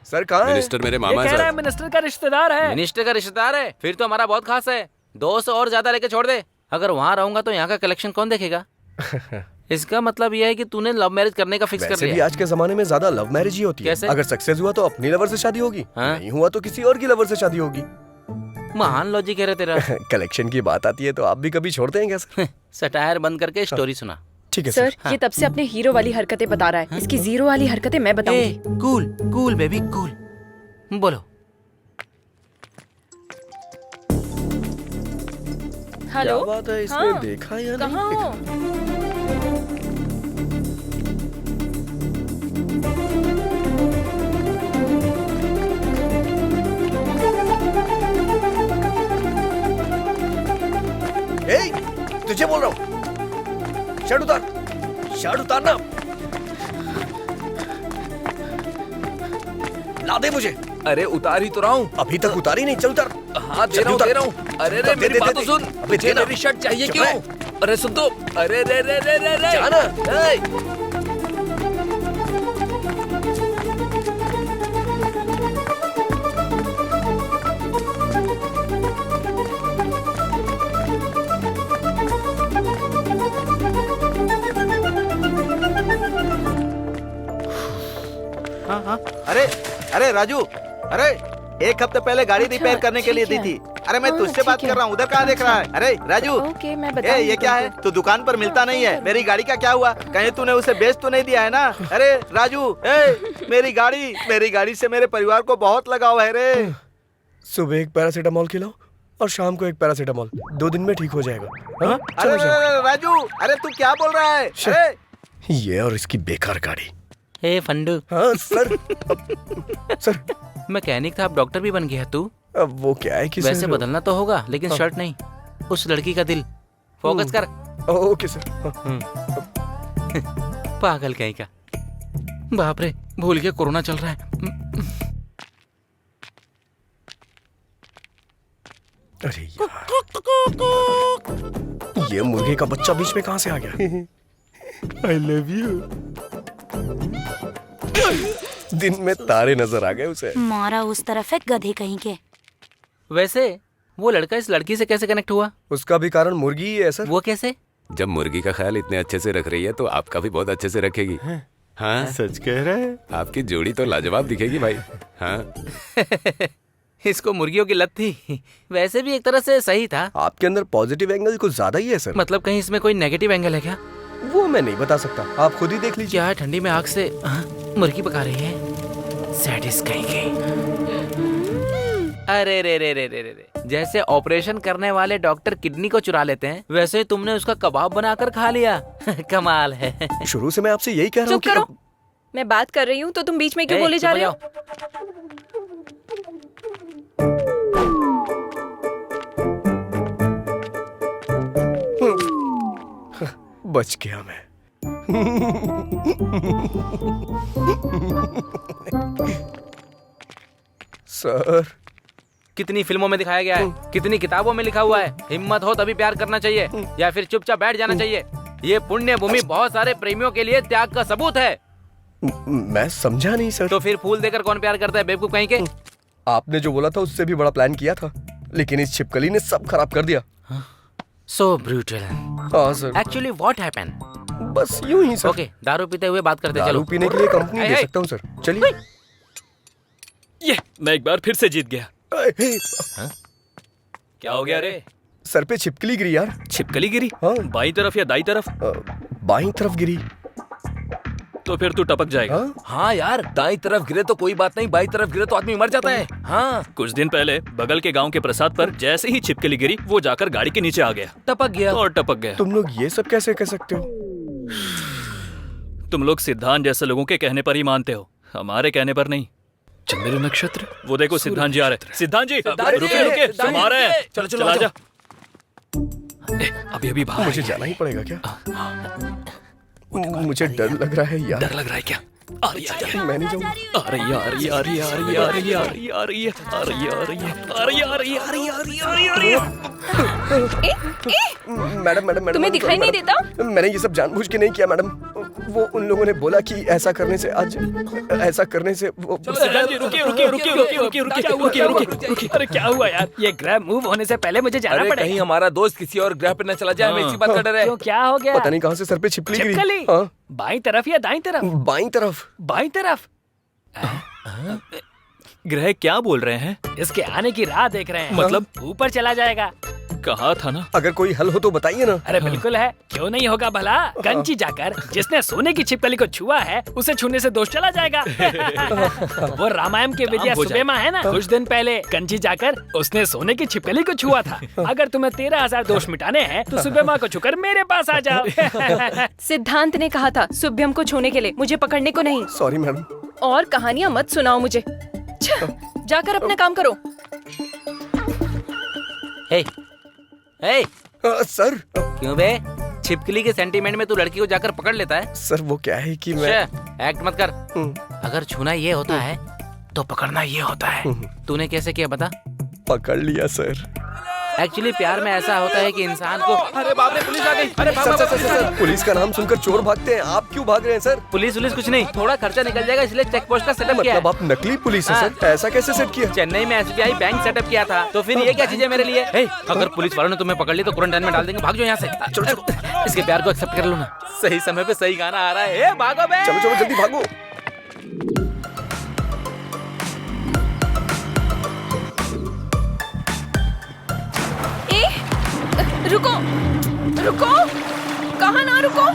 सर कहाँ है? मिनिस्टर मेरे मामा ये कह रहा है सर। मिनिस्टर का रिश्तेदार है। मिनिस्टर का रिश्तेदार है, फिर तो हमारा बहुत खास है। 200 और ज्यादा लेके छोड़ दे। अगर वहाँ रहूंगा तो यहाँ का कलेक्शन कौन देखेगा? इसका मतलब यह है कि तूने लव मैरिज करने का फिक्स कर वैसे लिया। भी आज के जमाने में ज्यादा लव मैरिज ही होती है। कैसे? अगर सक्सेस हुआ तो अपनी लवर से शादी होगी, नहीं हुआ तो किसी और की लवर से शादी होगी। महान लॉजिक है रे तेरा। कलेक्शन की बात आती है तो आप भी कभी छोड़ते हैं क्या सर? सटायर बंद करके स्टोरी सुना। ठीक है सर। ये तब से अपने हीरो वाली हरकतें बता रहा है। इसकी जीरो वाली हरकतें मैं बताऊंगी। Cool cool baby cool. बोलो। हेलो। क्या बात है, इसने देखा या नहीं? कहाँ हो? तुझे बोल रहा हूँ, शर्ट उतार, शर्ट उतारना। ला दे मुझे। अरे उतार ही तो रहा हूँ। अभी तक उतारी नहीं, चल उतार। हाँ दे रहा हूँ। अरे रे मेरी बात तो सुन। मुझे मेरी शर्ट चाहिए क्यों? अरे सुन तो। अरे रे रे रे रे रे। जाना। अरे राजू, अरे एक हफ्ते पहले गाड़ी अच्छा, रिपेयर करने के लिए ठीक दी है। थी। अरे मैं हाँ, तुझसे बात ठीक कर है। रहा हूँ, उधर कहाँ देख रहा है? अरे राजू, ओके, मैं ए बताऊंगी ये क्या है? तुमको। तू दुकान पर मिलता नहीं है। मेरी गाड़ी का क्या हुआ? कहीं तूने उसे बेच तो नहीं दिया है ना? अरे राजू, मेरी गाड़ी से मेरे परिवार को बहुत लगाव है रे। सुबह एक पैरासीटामोल खिलाओ और शाम को एक पैरासीटामोल, 2 दिन में ठीक हो जाएगा। हाँ? अरे चलो जाओ। अरे, राजू, अरे तू क्या बोल रहा है? अरे ये और इसकी बेकार गाड़ी। हे फंडू। हाँ सर। सर मैकेनिक था, अब डॉक्टर भी बन गया तू। अब वो क्या है कि वैसे सर, बदलना तो होगा, लेकिन हाँ। शर्ट नहीं, उस लड़की का दिल। फोकस कर। Okay sir. हाँ। पागल कहीं का। बाप रे, भूल गया कोरोना चल रहा है। अरे यार, ये मुर्गे का बच्चा बीच में कहाँ से आ गया? I love you। दिन में तारे नजर आ गए उसे। मारा उस तरफ है गधे कहीं के। वैसे वो लड़का इस लड़की से कैसे कनेक्ट हुआ? उसका भी कारण मुर्गी ही है सर। वो कैसे? जब मुर्गी का ख्याल इतने अच्छे से रख रही है तो आपका भी बहुत अच्छे से रखेगी। हाँ सच कह रहे हैं। आपकी जोड़ी तो लाजवाब दिखेगी भाई। हाँ इसको मुर्गियों की लत थी। वैसे भी एक तरह से सही था। आपके अंदर पॉजिटिव एंगल कुछ ज्यादा ही है सर। मतलब कहीं इसमें कोई नेगेटिव एंगल है क्या? वो मैं नहीं बता सकता, आप खुद ही देख लीजिए। क्या है, ठंडी में आग से मुर्गी पका रही है? सैडिस्ट कहीं की। अरे रे रे रे रे रे रे, जैसे ऑपरेशन करने वाले डॉक्टर किडनी को चुरा लेते हैं, वैसे तुमने उसका कबाब बनाकर खा लिया। कमाल है। शुरू से मैं आपसे यही कह रहा हूँ चुप करो। मैं बात कर रही हूँ तो तुम बीच में क्यों बोले जा रहे हो? बच गया मैं। सर, कितनी फिल्मों में दिखाया गया है, कितनी किताबों में लिखा हुआ है, हिम्मत हो तभी प्यार करना चाहिए या फिर चुपचाप बैठ जाना चाहिए। ये पुण्य भूमि बहुत सारे प्रेमियों के लिए त्याग का सबूत है। मैं समझा नहीं सर। तो फिर फूल देकर कौन प्यार करता है, बेवकूफ कहीं के? आपने जो बोला था उससे भी बड़ा प्लान किया था, लेकिन इस छिपकली ने सब खराब कर दिया। सो ब्रूटल। हाँ सर। Actually what happened? बस यूं ही सर। ओके, दारू पीते हुए बात करते, दारू चलो। पीने के लिए कंपनी दे सकता हूँ सर, चलिए। ये मैं एक बार फिर से जीत गया। क्या हो गया रे? सर पे छिपकली गिरी यार। छिपकली गिरी? हाँ। बाई तरफ या दाई तरफ? बाईं तरफ गिरी। तो फिर तू टपक जाएगा। हाँ यार, दाईं तरफ गिरे तो कोई बात नहीं, बाईं तरफ गिरे तो आदमी मर जाता है। हाँ, कुछ दिन पहले बगल के गांव के प्रसाद पर जैसे ही छिपकली गिरी, वो जाकर गाड़ी के नीचे आ गया, टपक गया। और टपक गया। तुम लोग ये सब कैसे कह सकते हो? तुम लोग सिद्धांत जैसे लोगों के कहने पर ही मानते हो, हमारे कहने पर नहीं। चंद्र नक्षत्र। वो देखो सिद्धांत जी आ रहे। सिद्धांत जी सिद्धांत जी, रुके रुके, सिद्धांत तुम आ रहे हैं। चलो, चलो, चला आ जा। अभी अभी बाहर मुझे जाना ही पड़ेगा क्या? मुझे डर लग रहा है यार। डर लग रहा है क्या? आ रही है, मैं नहीं जाऊंगा। आ रही है, आ रही है, आ रही है, आ रही है, आ रही है, आ रही है, आ रही है, आ रही है, आ रही है, आ रही है, आ रही है, आ रही है, आ रही है, आ रही है, आ रही है। मैडम मैडम तुम्हें दिखाई नहीं देता? मैंने ये सब जानबूझ के नहीं किया मैडम। वो उन लोगों ने बोला कि ऐसा करने से आज ऐसा करने से वो सिद्धांत जी रुकिए रुकिए रुकिए रुकिए रुकिए रुकिए रुकिए रुकिए रुकिए। अरे क्या हुआ यार? ये ग्रैब मूव होने से पहले मुझे जाना अरे पड़ेगा। कहीं हमारा दोस्त किसी और ग्रह पे न चला जाए, हमें इसी बात का डर है। क्यों, क्या हो गया? पता नहीं कहाँ से सर पे छिपकली गिरी। छिपकली? हाँ, बाईं तरफ या दाईं तरफ? बाईं तरफ। बाईं तरफ। ग्रह क्या बोल रहे हैं? इसके आने की राह देख रहे हैं। मतलब? ऊपर चला जाएगा। कहा था ना। अगर कोई हल हो तो बताइए ना। अरे बिल्कुल है, क्यों नहीं होगा भला। कंची जाकर जिसने सोने की छिपकली को छुआ है, उसे छूने से दोष चला जाएगा। वो रामायण के विद्या सुबेमा है ना, कुछ दिन पहले कंची जाकर उसने सोने की छिपकली को छुआ था। अगर तुम्हें 13,000 दोष मिटाने हैं तो सुबेमा को छूकर मेरे पास आ जाओ। सिद्धांत ने कहा था शुभ्यम को छूने के लिए, मुझे पकड़ने को नहीं। Sorry madam. और कहानियां मत सुनाओ मुझे। जाकर अपना काम करो। हे, हे, सर। क्यों बे? छिपकली के सेंटीमेंट में तू लड़की को जाकर पकड़ लेता है? सर वो क्या है कि मैं एक्ट मत कर। अगर छूना ये होता है तो पकड़ना ये होता है। तूने कैसे किया बता? पकड़ लिया सर। एक्चुअली प्यार में ऐसा होता है कि इंसान को। अरे बाप रे, पुलिस आ गई। अरे sir, sir, sir, sir, police का नाम सुनकर चोर भागते हैं, आप क्यों भाग रहे हैं सर? पुलिस कुछ नहीं, थोड़ा खर्चा निकल जाएगा इसलिए चेक पोस्ट का सेटअप किया है। मतलब आप नकली पुलिस है सर? ऐसा कैसे सेट किया? चेन्नई में SBI बैंक सेटअप किया था, तो फिर ये क्या चीजें मेरे लिए? हे, अगर पुलिस वालों ने तुम्हें पकड़ ली तो क्वारंटाइन में डाल देंगे, भाग जाओ यहाँ से। चलो चलो, इसके प्यार को एक्सेप्ट कर लो ना। सही समय पे सही गाना आ रहा है। भागो बे। चलो चलो जल्दी भागो। रुको रुको, कहाँ ना रुको।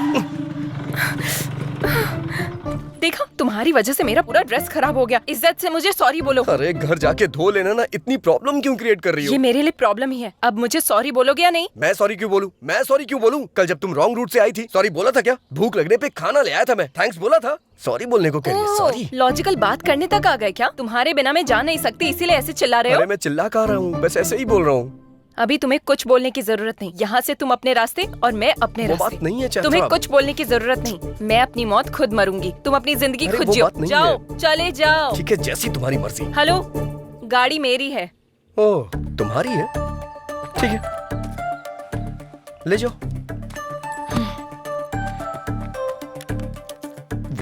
देखा, तुम्हारी वजह से मेरा पूरा ड्रेस खराब हो गया। इज्जत से मुझे सॉरी बोलो। अरे घर जाके धो लेना ना, इतनी प्रॉब्लम क्यों क्रिएट कर रही हो? ये मेरे लिए प्रॉब्लम ही है। अब मुझे सॉरी बोलोगे या नहीं? मैं सॉरी क्यों बोलूं? मैं सॉरी क्यों बोलूं? कल जब तुम रॉन्ग रूट से आई थी सॉरी बोला था क्या? भूख लगने पे खाना ले आया था मैं, थैंक्स बोला था। सॉरी बोलने को कह रही है? सॉरी? लॉजिकल बात करने तक आ गए क्या? तुम्हारे बिना मैं जा नहीं सकती, इसीलिए ऐसे चिल्ला रहे हो? अरे मैं चिल्ला कहाँ रहा हूँ, बस ऐसे ही बोल रहा हूँ। अभी तुम्हें कुछ बोलने की जरूरत नहीं। यहाँ से तुम अपने रास्ते और मैं अपने वो रास्ते। बात नहीं है चैत्रा। तुम्हें कुछ बोलने की जरूरत नहीं। मैं अपनी मौत खुद मरूंगी, तुम अपनी जिंदगी अरे खुद वो जियो। बात नहीं जाओ, है। चले जाओ। ठीक है, जैसी तुम्हारी मर्जी। हेलो, गाड़ी मेरी है। ओह, तुम्हारी है? ठीक है, ले जाओ।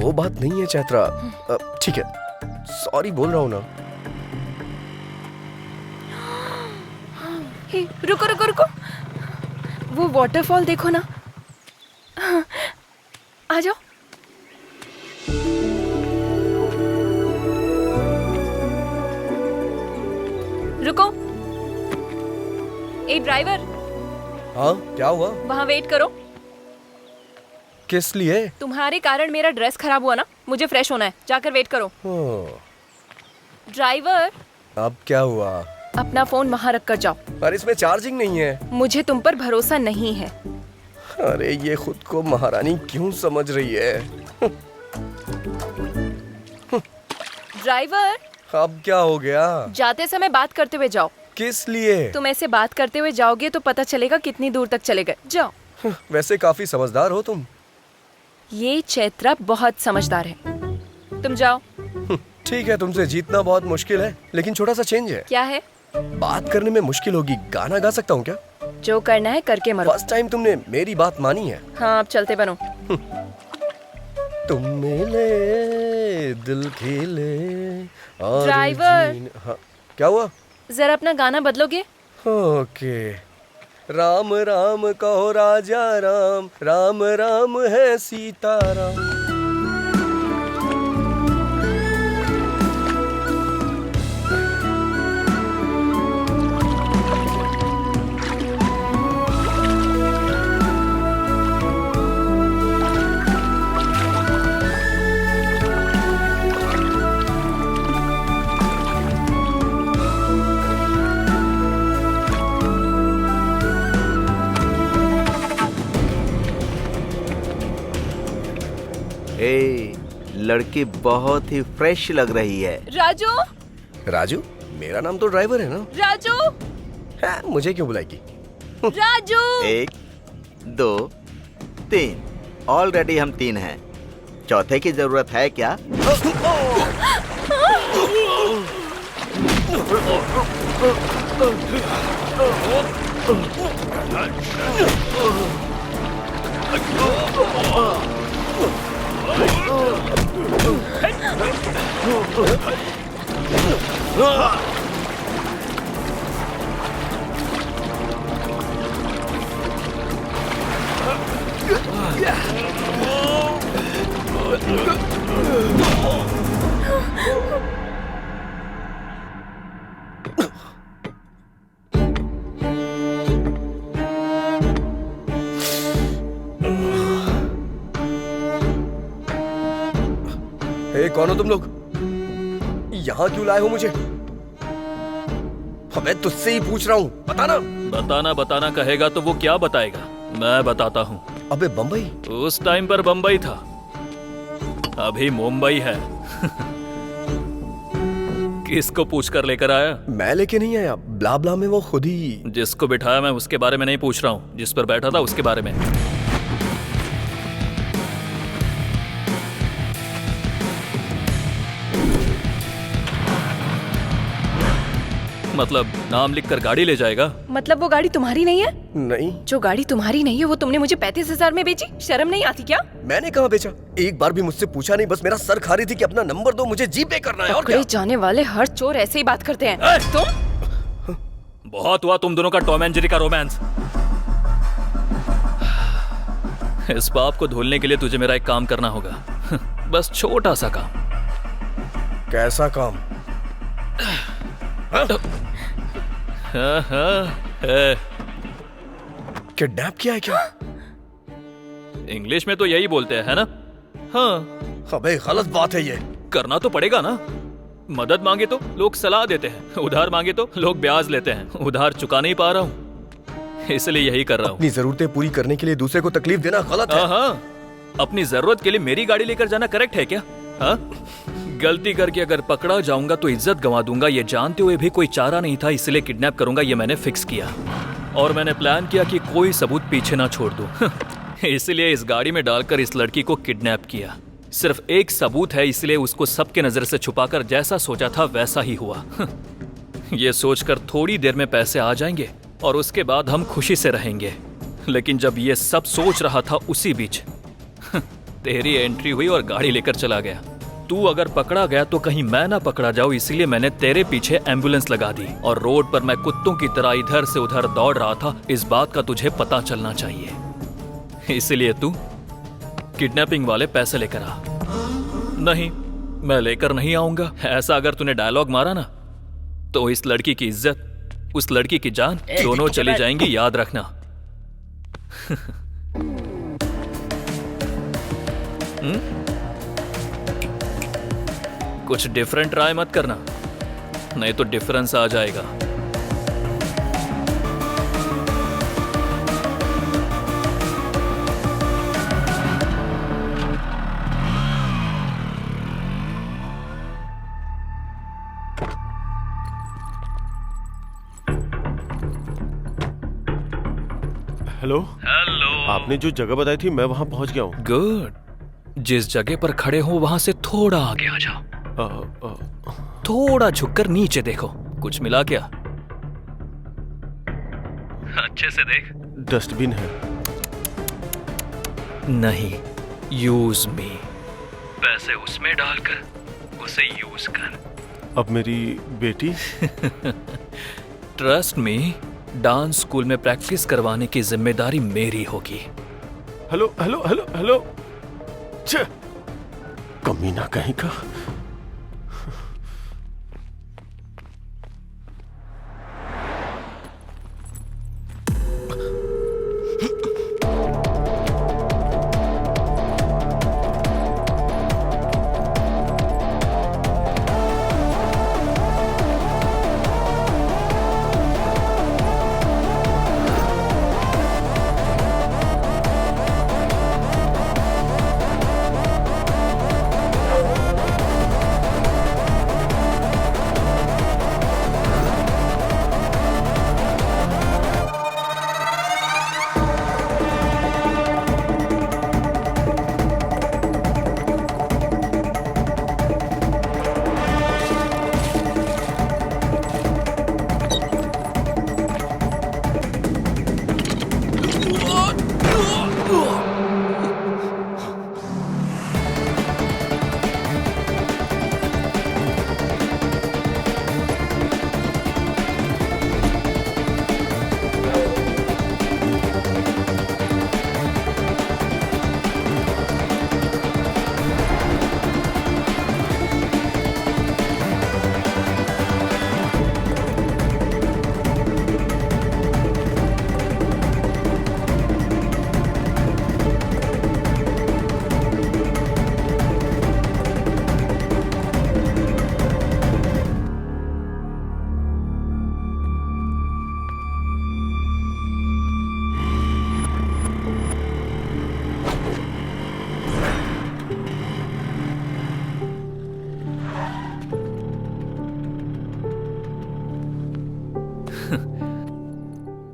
वो बात नहीं है चैत्रा। ठीक है, सॉरी बोल रहा हूँ ना। हे, रुको रुको रुको, वो वाटरफॉल देखो ना। आ जाओ। रुको। ए ड्राइवर, हाँ क्या हुआ? वहाँ वेट करो। किस लिए? तुम्हारे कारण मेरा ड्रेस खराब हुआ ना, मुझे फ्रेश होना है, जाकर वेट करो। ड्राइवर, अब क्या हुआ? अपना फोन वहाँ रख कर जाओ। पर इसमें चार्जिंग नहीं है। मुझे तुम पर भरोसा नहीं है। अरे ये खुद को महारानी क्यों समझ रही है? ड्राइवर, अब क्या हो गया? जाते समय बात करते हुए जाओ। किस लिए? तुम ऐसे बात करते हुए जाओगे तो पता चलेगा कितनी दूर तक चले गए। जाओ। वैसे काफी समझदार हो तुम। ये चैत्रा बहुत समझदार है। तुम जाओ। ठीक है, तुमसे जीतना बहुत मुश्किल है, लेकिन छोटा सा चेंज है। क्या है? बात करने में मुश्किल होगी, गाना गा सकता हूँ क्या? जो करना है करके मरो। फर्स्ट टाइम तुमने मेरी बात मानी है। हाँ, अब चलते बनो। तुम मिले दिल खिले और ड्राइवर। हाँ, क्या हुआ? जरा अपना गाना बदलोगे? ओके। राम राम कहो राजा राम, राम राम है सीताराम। लड़की बहुत ही फ्रेश लग रही है। राजू। राजू? मेरा नाम तो ड्राइवर है ना। राजू। हाँ, मुझे क्यों बुलाएगी? राजू। 1 2 3, ऑलरेडी हम 3 हैं। चौथे की जरूरत है क्या? कौन हो तुम लोग? यहाँ क्यों लाए हो मुझे? मैं तुझसे ही पूछ रहा हूँ, बताना। बताना कहेगा तो वो क्या बताएगा? मैं बताता हूँ। अबे बम्बई? उस टाइम पर बम्बई था, अभी मुंबई है। किसको पूछ कर लेकर आया? मैं लेके नहीं आया, ब्ला ब्ला में वो खुद ही। जिसको बिठाया मैं उसके बारे में नहीं पूछ रहा हूँ, जिस पर बैठा था उसके बारे में। मतलब नाम लिखकर गाड़ी ले जाएगा? मतलब वो गाड़ी तुम्हारी नहीं है? नहीं। जो गाड़ी तुम्हारी नहीं है वो तुमने मुझे 35,000 में बेची? शर्म नहीं आती क्या? मैंने कहाँ बेचा? एक बार भी मुझसे पूछा नहीं, बस मेरा सर खा रही थी कि अपना नंबर दो, मुझे जीपे करना है। और क्या? जाने वाले हर चोर ऐसे ही बात करते हैं। तुम? बहुत हुआ तुम दोनों का टॉम एंड जेरी का रोमांस। इस पाप को धुलने के लिए तुझे मेरा एक काम करना होगा। बस छोटा सा काम। कैसा काम? किडनैप किया है क्या? इंग्लिश में तो यही बोलते हैं, है ना? हाँ। अबे गलत बात है ये। करना तो पड़ेगा ना। मदद मांगे तो लोग सलाह देते हैं, उधार मांगे तो लोग ब्याज लेते हैं। उधार चुका नहीं पा रहा हूँ, इसलिए यही कर रहा हूँ। अपनी जरूरतें पूरी करने के लिए दूसरे को तकलीफ देना गलत है। हाँ, अपनी जरूरत के लिए मेरी गाड़ी लेकर जाना करेक्ट है क्या? हाँ? गलती करके अगर पकड़ा जाऊंगा तो इज्जत गंवा दूंगा, ये जानते हुए भी कोई चारा नहीं था, इसलिए किडनैप करूंगा ये मैंने फिक्स किया। और मैंने प्लान किया कि कोई सबूत पीछे ना छोड़ दूं। इसलिए इस गाड़ी में डालकर इस लड़की को किडनैप किया। सिर्फ एक सबूत है, इसलिए उसको सबके नजर से छुपाकर जैसा सोचा था वैसा ही हुआ। ये सोचकर थोड़ी देर में पैसे आ जाएंगे और उसके बाद हम खुशी से रहेंगे। लेकिन जब ये सब सोच रहा था उसी बीच तेरी एंट्री हुई और गाड़ी लेकर चला गया। तू अगर पकड़ा गया तो कहीं मैं ना पकड़ा जाऊं, इसलिए मैंने तेरे पीछे एम्बुलेंस लगा दी। और रोड पर मैं कुत्तों की तरह इधर से उधर दौड़ रहा था। इस बात का तुझे पता चलना चाहिए, इसलिए तू किडनैपिंग वाले पैसे लेकर आ। नहीं, मैं लेकर नहीं आऊंगा। ऐसा अगर तूने डायलॉग मारा ना तो इस लड़की की इज्जत, उस लड़की की जान दोनों चली जाएंगी, याद रखना। कुछ डिफरेंट ट्राई मत करना, नहीं तो डिफरेंस आ जाएगा। हेलो। हेलो। आपने जो जगह बताई थी मैं वहां पहुंच गया हूँ। गुड। जिस जगह पर खड़े हो वहां से थोड़ा आगे आ जाओ। थोड़ा झुककर नीचे देखो, कुछ मिला क्या? अच्छे से देख। डस्टबिन है। नहीं, यूज मी। पैसे उसमें डालकर उसे यूज कर। अब मेरी बेटी? ट्रस्ट मी, डांस स्कूल में प्रैक्टिस करवाने की जिम्मेदारी मेरी होगी। Hello hello hello hello. कमीना कहीं का।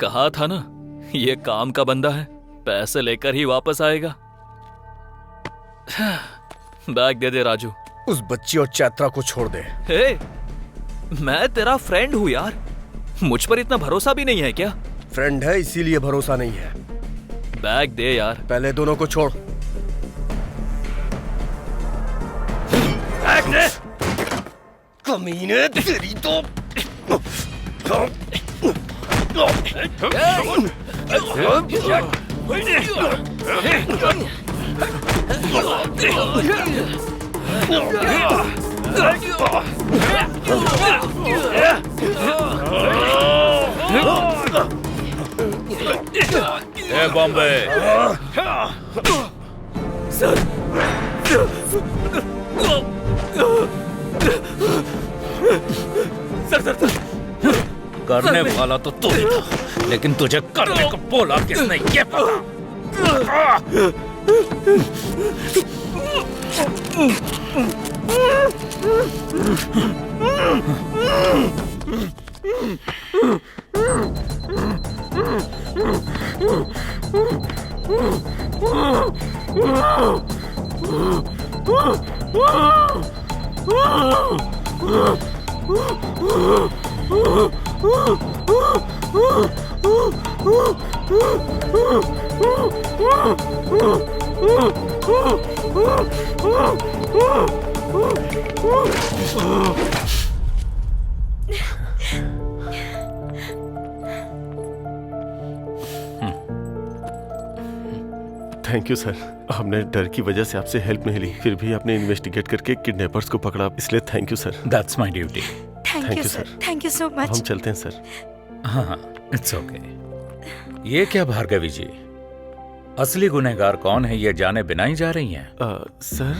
कहा था ना, ये काम का बंदा है, पैसे लेकर ही वापस आएगा। बैग दे दे राजू। उस बच्ची और चैत्रा को छोड़ दे। हे, मैं तेरा फ्रेंड हूँ यार, मुझ पर इतना भरोसा भी नहीं है क्या? फ्रेंड है इसीलिए भरोसा नहीं है। बैग दे यार। पहले दोनों को छोड़। बैग दे। कमीने तेरी तो। ए Bombay. Sir sir sir sir करने वाला तो तू ही था, लेकिन तुझे करने को बोला किसने ये पता। Thank you sir. हमने डर की वजह से आपसे हेल्प नहीं ली, फिर भी आपने इन्वेस्टिगेट करके किडनैपर्स को पकड़ा, इसलिए thank you sir. That's my duty. Thank you sir, thank you so हम मच। चलते हैं सर। हाँ हाँ, इट्स ओके। ये क्या भार्गवी जी, असली गुनहगार कौन है ये जाने बिना ही जा रही हैं? Sir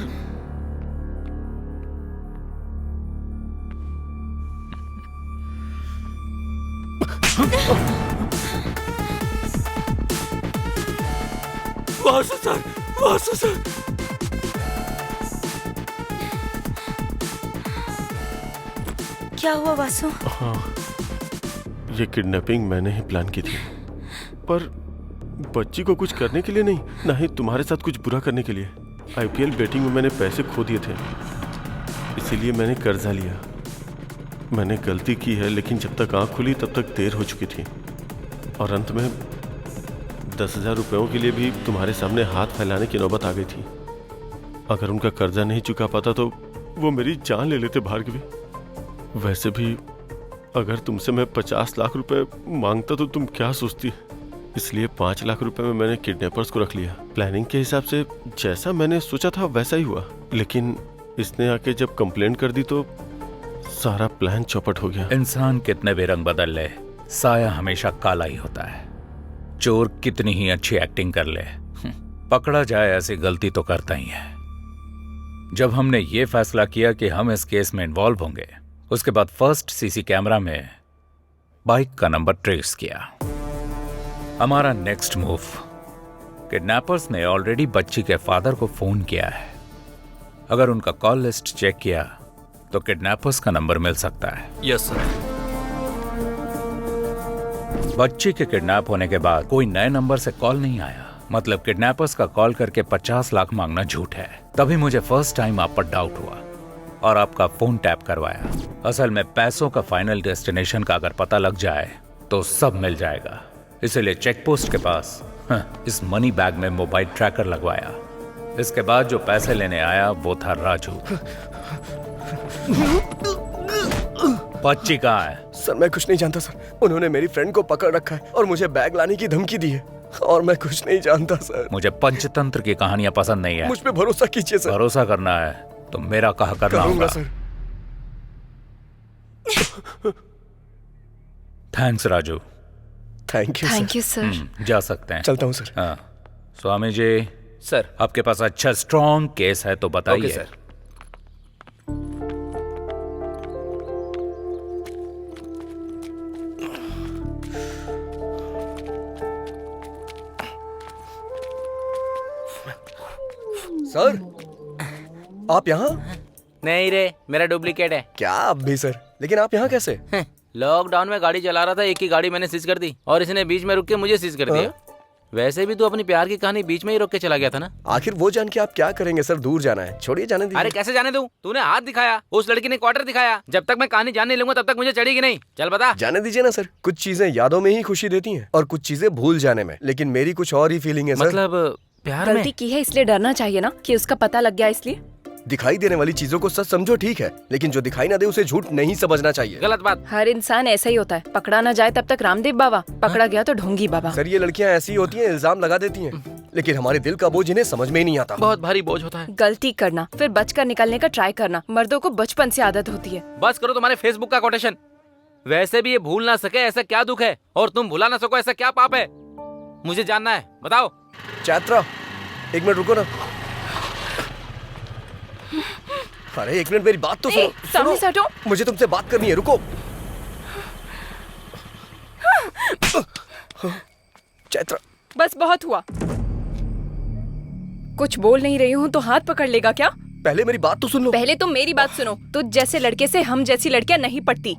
Vasu sir, Vasu sir. क्या हुआ वासु? हाँ, ये किडनैपिंग मैंने ही प्लान की थी, पर बच्ची को कुछ करने के लिए नहीं, ना ही तुम्हारे साथ कुछ बुरा करने के लिए। आईपीएल बेटिंग में मैंने पैसे खो दिए थे, इसीलिए मैंने कर्जा लिया। मैंने गलती की है, लेकिन जब तक आंख खुली तब तक देर हो चुकी थी, और अंत में 10,000 रुपयों के लिए भी तुम्हारे सामने हाथ फैलाने की नौबत आ गई थी। अगर उनका कर्जा नहीं चुका पाता तो वो मेरी जान ले लेते भार्गवी। वैसे भी अगर तुमसे मैं 50 लाख रुपए मांगता तो तुम क्या सोचती? इसलिए 5 लाख रुपए में मैंने किडनैपर्स को रख लिया। प्लानिंग के हिसाब से जैसा मैंने सोचा था वैसा ही हुआ, लेकिन इसने आके जब कंप्लेंट कर दी तो सारा प्लान चौपट हो गया। इंसान कितने भी रंग बदल ले, साया हमेशा काला ही होता है। चोर कितनी ही अच्छी एक्टिंग कर ले, पकड़ा जाए ऐसी गलती तो करता ही है। जब हमने ये फैसला किया कि हम इस केस में इन्वॉल्व होंगे, उसके बाद फर्स्ट सीसी कैमरा में बाइक का नंबर ट्रेस किया। हमारा नेक्स्ट मूव, किडनैपर्स ने ऑलरेडी बच्ची के फादर को फोन किया है। अगर उनका कॉल लिस्ट चेक किया तो किडनैपर्स का नंबर मिल सकता है। Yes sir. बच्ची के किडनैप होने के बाद कोई नए नंबर से कॉल नहीं आया, मतलब किडनैपर्स का कॉल करके 50 लाख मांगना झूठ है। तभी मुझे फर्स्ट टाइम आप पर डाउट हुआ और आपका फोन टैप करवाया। असल में पैसों का फाइनल डेस्टिनेशन का अगर पता लग जाए तो सब मिल जाएगा, इसलिए चेक पोस्ट के पास इस मनी बैग में मोबाइल ट्रैकर लगवाया। इसके बाद जो पैसे लेने आया वो था राजू। बच्ची कहाँ है? सर मैं कुछ नहीं जानता सर, उन्होंने मेरी फ्रेंड को पकड़ रखा है और मुझे बैग लाने की धमकी दी है, और मैं कुछ नहीं जानता सर। मुझे पंचतंत्र की कहानियां पसंद नहीं है। मुझ पे भरोसा कीजिए सर। भरोसा करना है तो मेरा कहा करना होगा sir. Thanks Raju. Thank you sir. जा सकते हैं। चलता हूँ सर। हाँ स्वामी जी। सर आपके पास अच्छा स्ट्रॉन्ग केस है तो बताइए। Okay sir. सर आप यहाँ? नहीं रे, मेरा डुप्लीकेट है। क्या आप भी सर? लेकिन आप यहाँ कैसे? लॉकडाउन में गाड़ी चला रहा था, एक ही गाड़ी मैंने सीज कर दी और इसने बीच में रुक के मुझे सीज कर दिया। वैसे भी तू अपनी प्यार की कहानी बीच में ही रोक के चला गया था ना। आखिर वो जान के आप क्या करेंगे सर? दूर जाना है, छोड़िए जाने दीजिए। अरे कैसे जाने दूं? तूने हाथ दिखाया, उस लड़की ने क्वार्टर दिखाया। जब तक मैं कहानी जानने लूंगा तब तक मुझे चढ़ेगी नहीं। चल बता। जाने दीजिए ना सर, कुछ चीजें यादों में ही खुशी देती हैं और कुछ चीजें भूल जाने में। लेकिन मेरी कुछ और ही फीलिंग है सर। मतलब प्यार में गलती की है इसलिए डरना चाहिए ना कि उसका पता लग गया इसलिए। दिखाई देने वाली चीजों को सच समझो ठीक है, लेकिन जो दिखाई ना दे उसे झूठ नहीं समझना चाहिए। गलत बात। हर इंसान ऐसा ही होता है, पकड़ा ना जाए तब तक रामदेव बाबा, पकड़ा गया तो ढोंगी बाबा। सर ये लड़कियां ऐसी होती हैं, इल्जाम लगा देती हैं, लेकिन हमारे दिल का बोझ इन्हें समझ में ही नहीं आता। बहुत भारी बोझ होता है। गलती करना फिर बचकर निकलने का ट्राई करना मर्दों को बचपन से आदत होती है। बस करो तुम्हारे फेसबुक का कोटेशन। वैसे भी ये भूल ना सके ऐसा क्या दुख है, और तुम भुला ना सको ऐसा क्या पाप है? मुझे जानना है, बताओ। चैत्रा, एक मिनट रुको ना। अरे एक मिनट, मेरी बात तो सुनो। सामने से हटो। मुझे तुमसे बात करनी है, रुको। चैत्रा, बस बहुत हुआ। कुछ बोल नहीं रही हूँ तो हाथ पकड़ लेगा क्या? पहले मेरी बात तो सुन लो। पहले तुम मेरी बात सुनो। तुझ जैसे लड़के से हम जैसी लड़कियां नहीं पटती।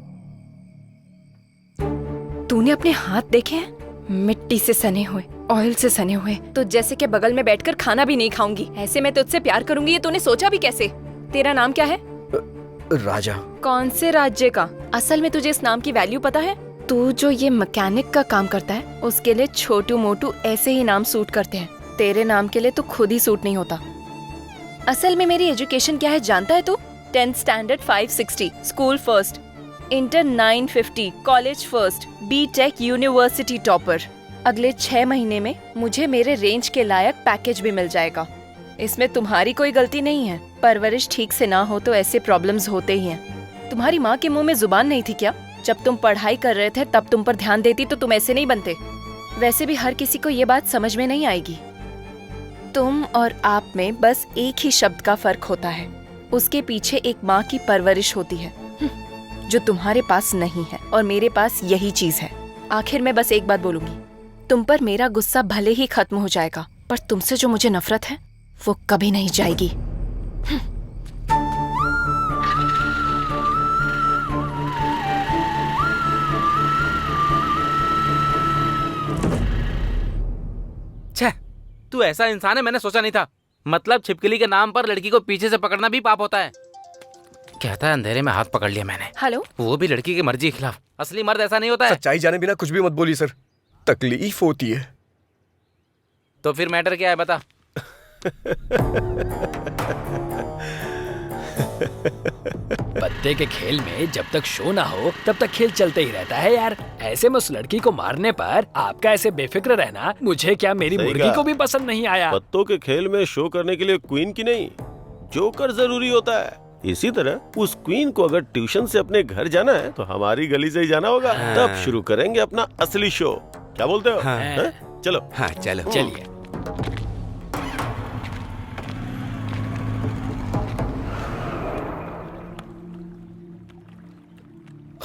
तूने अपने हाथ देखे हैं? मिट्टी से सने हुए, ऑयल से सने हुए। तुझ जैसे के बगल में बैठकर खाना भी नहीं खाऊंगी। ऐसे में तुझसे प्यार करूंगी, ये तूने सोचा भी कैसे? तेरा नाम क्या है? राजा। कौन से राज्य का? असल में तुझे इस नाम की वैल्यू पता है? तू जो ये मैकेनिक का काम करता है, उसके लिए छोटू मोटू ऐसे ही नाम सूट करते हैं। तेरे नाम के लिए तो खुद ही सूट नहीं होता। असल में मेरी एजुकेशन क्या है जानता है तू? 10th standard 560, school first, inter 950, college first, BTech university topper. अगले 6 महीने में मुझे मेरे रेंज के लायक पैकेज भी मिल जाएगा। इसमें तुम्हारी कोई गलती नहीं है। परवरिश ठीक से ना हो तो ऐसे प्रॉब्लम्स होते ही हैं। तुम्हारी माँ के मुंह में जुबान नहीं थी क्या? जब तुम पढ़ाई कर रहे थे तब तुम पर ध्यान देती तो तुम ऐसे नहीं बनते। वैसे भी हर किसी को ये बात समझ में नहीं आएगी। तुम और आप में बस एक ही शब्द का फर्क होता है। उसके पीछे एक माँ की परवरिश होती है, जो तुम्हारे पास नहीं है और मेरे पास यही चीज है। आखिर में बस एक बात बोलूंगी, तुम पर मेरा गुस्सा भले ही खत्म हो जाएगा, पर तुमसे जो मुझे नफरत है वो कभी नहीं जाएगी। तू ऐसा इंसान है, मैंने सोचा नहीं था। मतलब छिपकली के नाम पर लड़की को पीछे से पकड़ना भी पाप होता है। कहता है अंधेरे में हाथ पकड़ लिया मैंने। हेलो, वो भी लड़की की मर्जी के खिलाफ। असली मर्द ऐसा नहीं होता है। सच्चाई जाने बिना कुछ भी मत बोली सर, तकलीफ होती है। तो फिर मैटर क्या है बता। पत्ते के खेल में जब तक शो ना हो तब तक खेल चलते ही रहता है यार। ऐसे में उस लड़की को मारने पर आपका ऐसे बेफिक्र रहना मुझे क्या मेरी मुर्गी को भी पसंद नहीं आया। पत्तों के खेल में शो करने के लिए क्वीन की नहीं, जोकर जरूरी होता है। इसी तरह उस क्वीन को अगर ट्यूशन से अपने घर जाना है तो हमारी गली से ही जाना होगा। तब शुरू करेंगे अपना असली शो। क्या बोलते हो? चलो। हाँ चलो। चलिए।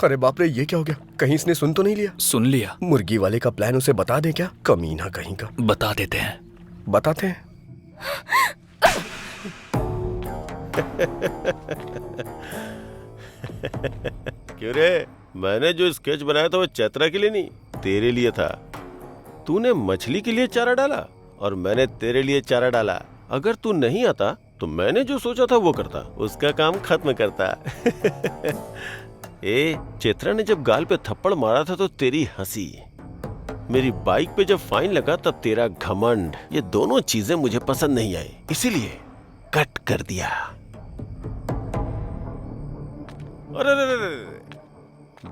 अरे बाप रे, ये क्या हो गया? कहीं इसने सुन तो नहीं लिया? सुन लिया। मुर्गी वाले का प्लान उसे बता दे क्या? कमीना कहीं का। बता देते हैं। बताते हैं। क्यों रे? मैंने जो स्केच बनाया था वो चैत्रा के लिए नहीं, तेरे लिए था। तूने मछली के लिए चारा डाला और मैंने तेरे लिए चारा डाला। अगर तू नहीं आता तो मैंने जो सोचा था वो करता, उसका काम खत्म करता। ए, चैत्रा ने जब गाल पे थप्पड़ मारा था तो तेरी हंसी, मेरी बाइक पे जब फाइन लगा तब तेरा घमंड, ये दोनों चीजें मुझे पसंद नहीं आई, इसीलिए कट कर दिया। अरे रे रे रे,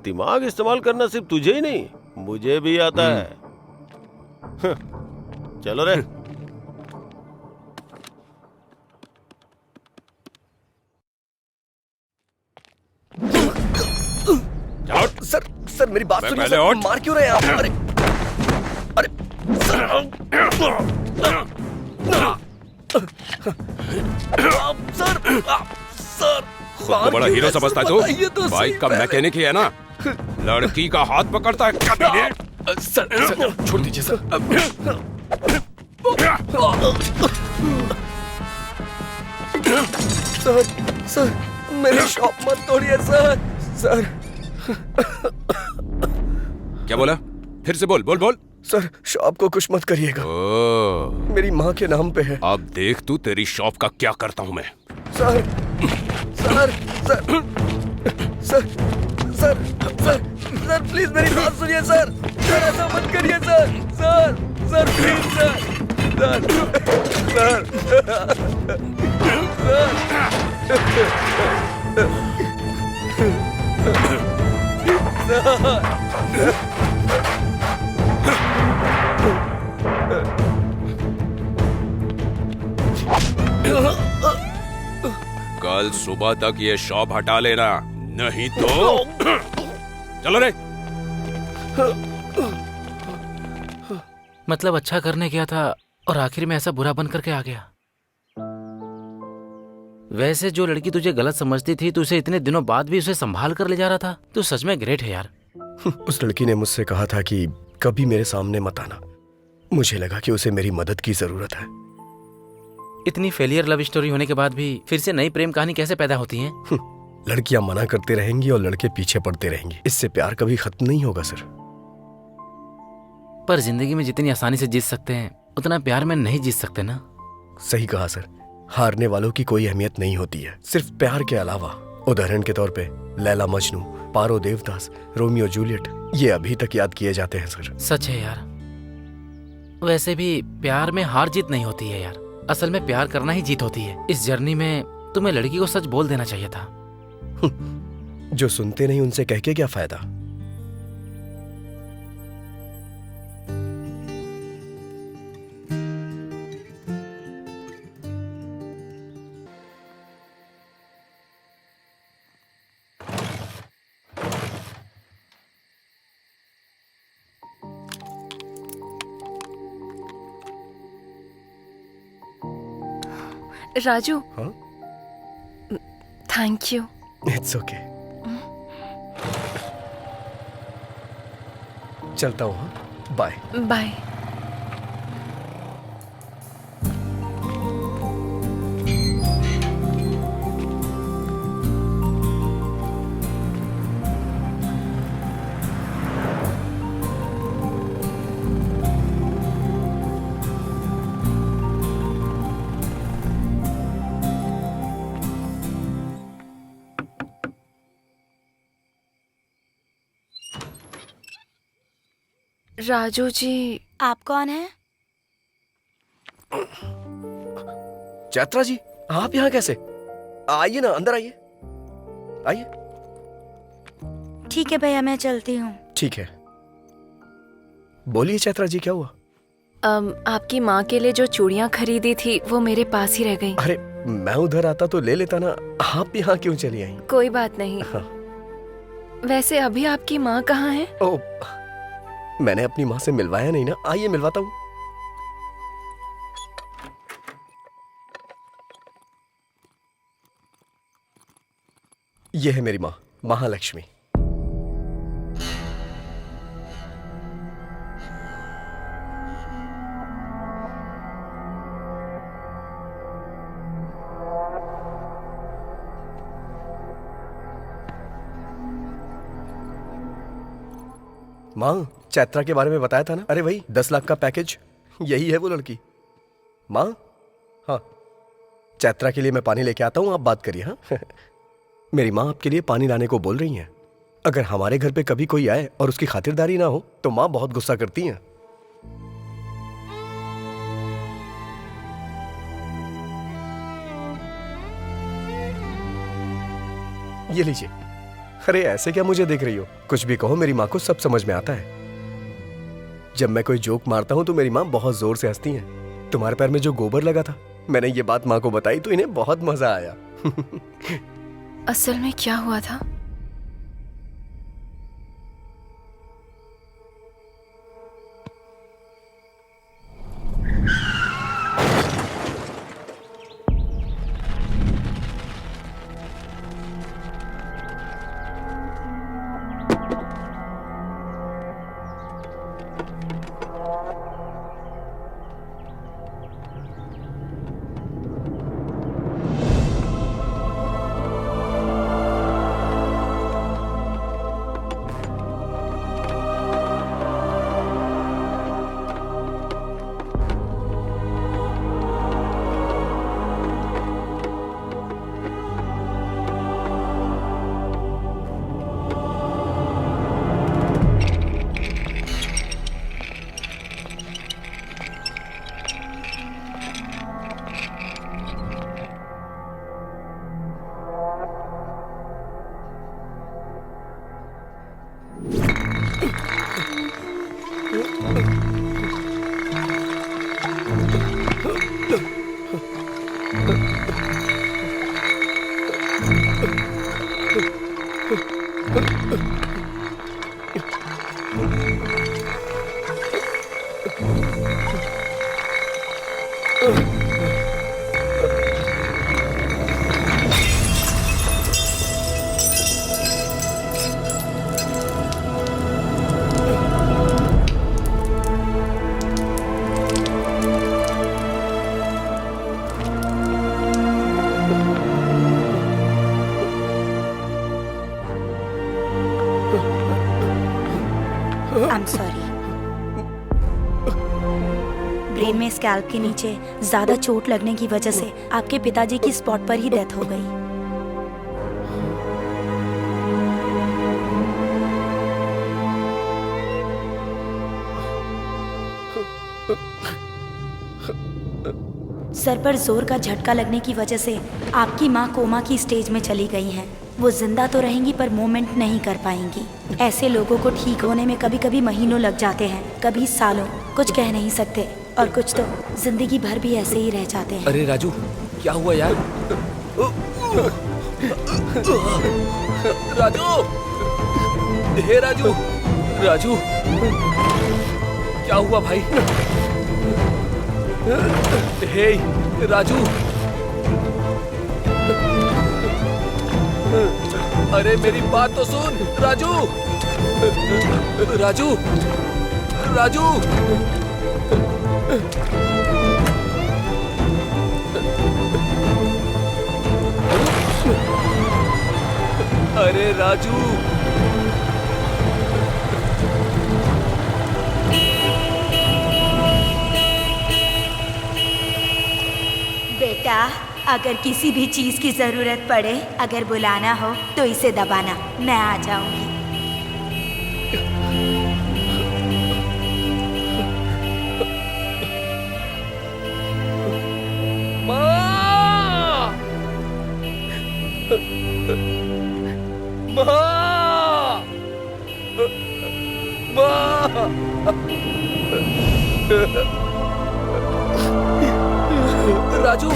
दिमाग इस्तेमाल करना सिर्फ तुझे ही नहीं, मुझे भी आता है। चलो रे। सर सर मेरी बात सुनिए सर, मार क्यों रहे हैं आप? अरे अरे सर सर खुद को बड़ा हीरो समझता है तू? बाइक का मैकेनिक ही है ना, लड़की का हाथ पकड़ता है कभी? सर छोड़ दीजिए सर। सर सर मेरी शॉप मत तोड़िए सर। सर क्या बोला? फिर से बोल बोल बोल। सर शॉप को कुछ मत करिएगा, मेरी माँ के नाम पे है। अब देख तू तेरी शॉप का क्या करता हूँ मैं। Sir sir sir sir sir sir sir please मेरी बात सुनिए सर। सर ऐसा मत करिए sir. Sir sir please sir. Sir कल सुबह तक ये शॉप हटा लेना, नहीं तो चलो रे। मतलब अच्छा करने गया था और आखिर में ऐसा बुरा बन करके आ गया। वैसे जो लड़की तुझे गलत समझती थी, तू उसे इतने दिनों बाद भी उसे संभाल कर ले जा रहा था। तू सच में ग्रेट है यार। उस लड़की ने मुझसे कहा था कि कभी मेरे सामने मत आना। मुझे लगा कि उसे मेरी मदद की जरूरत है। इतनी फेलियर लव स्टोरी होने के बाद भी फिर से नई प्रेम कहानी कैसे पैदा होती है? लड़कियां मना करती रहेंगी और लड़के पीछे पड़ते रहेंगे। इससे प्यार कभी खत्म नहीं होगा सर। पर जिंदगी में जितनी आसानी से जीत सकते हैं उतना प्यार में नहीं जीत सकते ना। सही कहा सर। हारने वालों की कोई अहमियत नहीं होती है, सिर्फ प्यार के अलावा। उदाहरण के तौर पे लैला मजनू, पारो देवदास, रोमियो जूलियट, ये अभी तक याद किए जाते हैं सर। सच है यार। वैसे भी प्यार में हार जीत नहीं होती है यार, असल में प्यार करना ही जीत होती है। इस जर्नी में तुम्हें लड़की को सच बोल देना चाहिए था। जो सुनते नहीं उनसे कह के क्या फायदा। राजू, हाँ? Thank you. It's okay. चलता हूँ। हाँ? Bye bye. राजू जी। आप कौन हैं? चैत्रा जी, आप यहाँ कैसे? आइए ना, अंदर आइए। आइए। ठीक है भैया, मैं चलती हूँ। ठीक है। बोलिए चैत्रा जी, क्या हुआ? आपकी माँ के लिए जो चूड़ियाँ खरीदी थी वो मेरे पास ही रह गई। अरे मैं उधर आता तो ले लेता ना, आप यहाँ क्यों चली आई? कोई बात नहीं। हाँ। वैसे अभी आपकी माँ कहाँ है? ओ, मैंने अपनी माँ से मिलवाया नहीं ना। आइए मिलवाता हूँ। ये है मेरी माँ, महालक्ष्मी। माँ, चैत्रा के बारे में बताया था ना? अरे वही 10 लाख का पैकेज, यही है वो लड़की। माँ, हाँ, चैत्रा के लिए मैं पानी लेके आता हूँ, आप बात करिए। हाँ। मेरी माँ आपके लिए पानी लाने को बोल रही हैं। अगर हमारे घर पे कभी कोई आए और उसकी खातिरदारी ना हो तो माँ बहुत गुस्सा करती हैं। ये लीजिए। अरे ऐसे क्या मुझे देख रही हो? कुछ भी कहो, मेरी माँ को सब समझ में आता है। जब मैं कोई जोक मारता हूँ तो मेरी माँ बहुत जोर से हंसती हैं। तुम्हारे पैर में जो गोबर लगा था, मैंने ये बात माँ को बताई तो इन्हें बहुत मजा आया। असल में क्या हुआ था? Am sorry. ब्रेन में स्कैल्प के नीचे ज्यादा चोट लगने की वजह से आपके पिताजी की स्पॉट पर ही डेथ हो गई। सर पर जोर का झटका लगने की वजह से आपकी माँ कोमा की स्टेज में चली गई हैं। वो जिंदा तो रहेंगी पर मूवमेंट नहीं कर पाएंगी। ऐसे लोगों को ठीक होने में कभी कभी महीनों लग जाते हैं, कभी सालों। कुछ कह नहीं सकते और कुछ तो जिंदगी भर भी ऐसे ही रह जाते हैं। अरे राजू, क्या हुआ यार? राजू, हे राजू, राजू, क्या हुआ भाई? हे राजू, अरे मेरी बात तो सुन राजू, राजू, राजू, अरे राजू, बेटा, अगर किसी भी चीज की जरूरत पड़े, अगर बुलाना हो तो इसे दबाना, मैं आ जाऊंगी। राजू,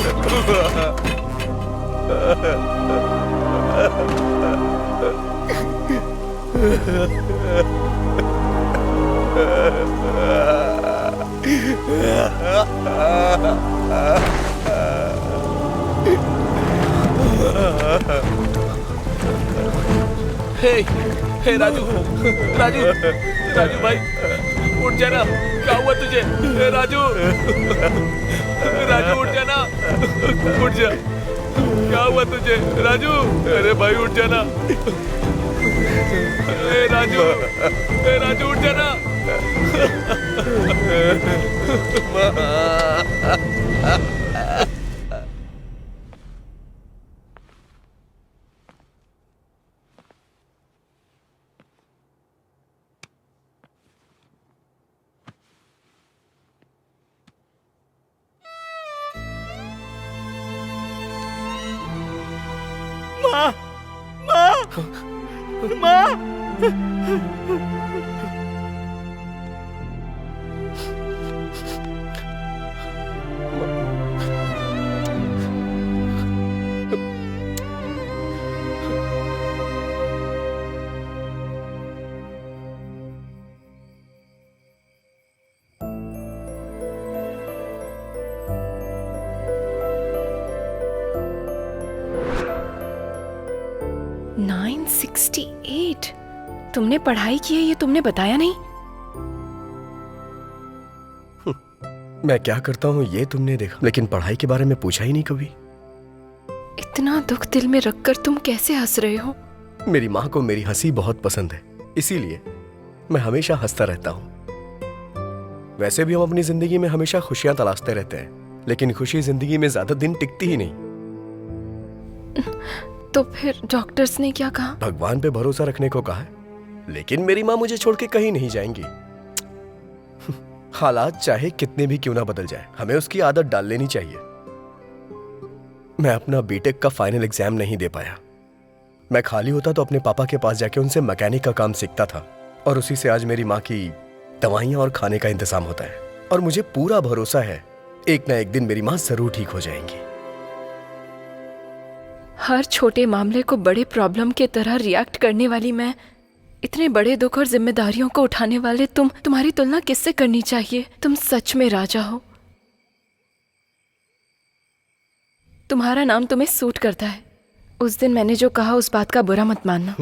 हे राजू, राजू, राजू भाई, उठ जाना। क्या हुआ तुझे? हे राजू, राजू उठ जाना, उठ जा। क्या हुआ तुझे राजू? अरे भाई उठ जाना। हे राजू उठ जाना। माँ, माँ, माँ। तुमने पढ़ाई की है ये तुमने बताया नहीं। मैं क्या करता हूँ ये तुमने देखा, लेकिन पढ़ाई के बारे में पूछा ही नहीं कभी। इतना दुख दिल में रखकर तुम कैसे हंस रहे हो? मेरी माँ को मेरी हंसी बहुत पसंद है, इसीलिए मैं हमेशा हंसता रहता हूँ। वैसे भी हम अपनी जिंदगी में हमेशा खुशियां तलाशते रहते हैं, लेकिन खुशी जिंदगी में ज्यादा दिन टिकती ही नहीं। तो फिर डॉक्टर्स ने क्या कहा? भगवान पे भरोसा रखने को कहा है, लेकिन मेरी माँ मुझे छोड़ के कहीं नहीं जाएंगी। हालात चाहे कितने भी क्यों ना बदल जाए, हमें उसकी आदत डाल लेनी चाहिए। मैं अपना बीटेक का फाइनल एग्जाम नहीं दे पाया। मैं खाली होता तो अपने पापा के पास जाके उनसे मैकेनिक का काम सीखता था, और उसी से आज मेरी माँ की दवाइयां और खाने का इंतजाम होता है। और मुझे पूरा भरोसा है एक ना एक दिन मेरी माँ जरूर ठीक हो जाएंगी। हर छोटे मामले को बड़े प्रॉब्लम के तरह रिएक्ट करने वाली मैं, इतने बड़े दुख और जिम्मेदारियों को उठाने वाले तुम्हारी तुलना किससे करनी चाहिए? तुम सच में राजा हो। तुम्हारा नाम तुम्हें सूट करता है। उस दिन मैंने जो कहा उस बात का बुरा मत मानना।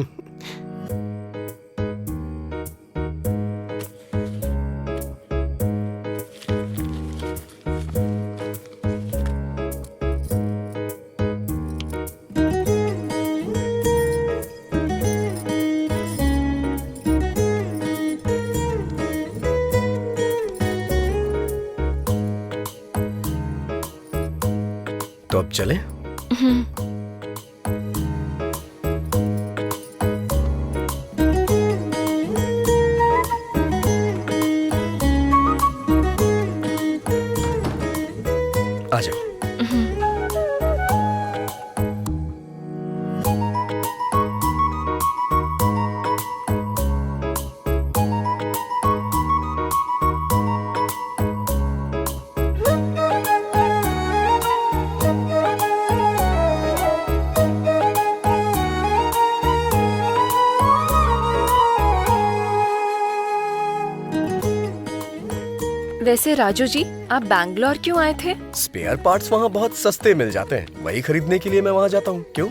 वैसे राजू जी, आप बैंगलोर क्यों आए थे? स्पेयर पार्ट्स वहाँ बहुत सस्ते मिल जाते हैं, वही खरीदने के लिए मैं वहाँ जाता हूँ। क्यों?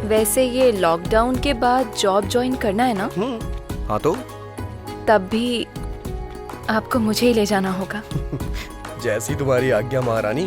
वैसे ये लॉकडाउन के बाद जॉब ज्वाइन करना है ना? हाँ तो तब भी आपको मुझे ही ले जाना होगा। जैसी तुम्हारी आज्ञा महारानी।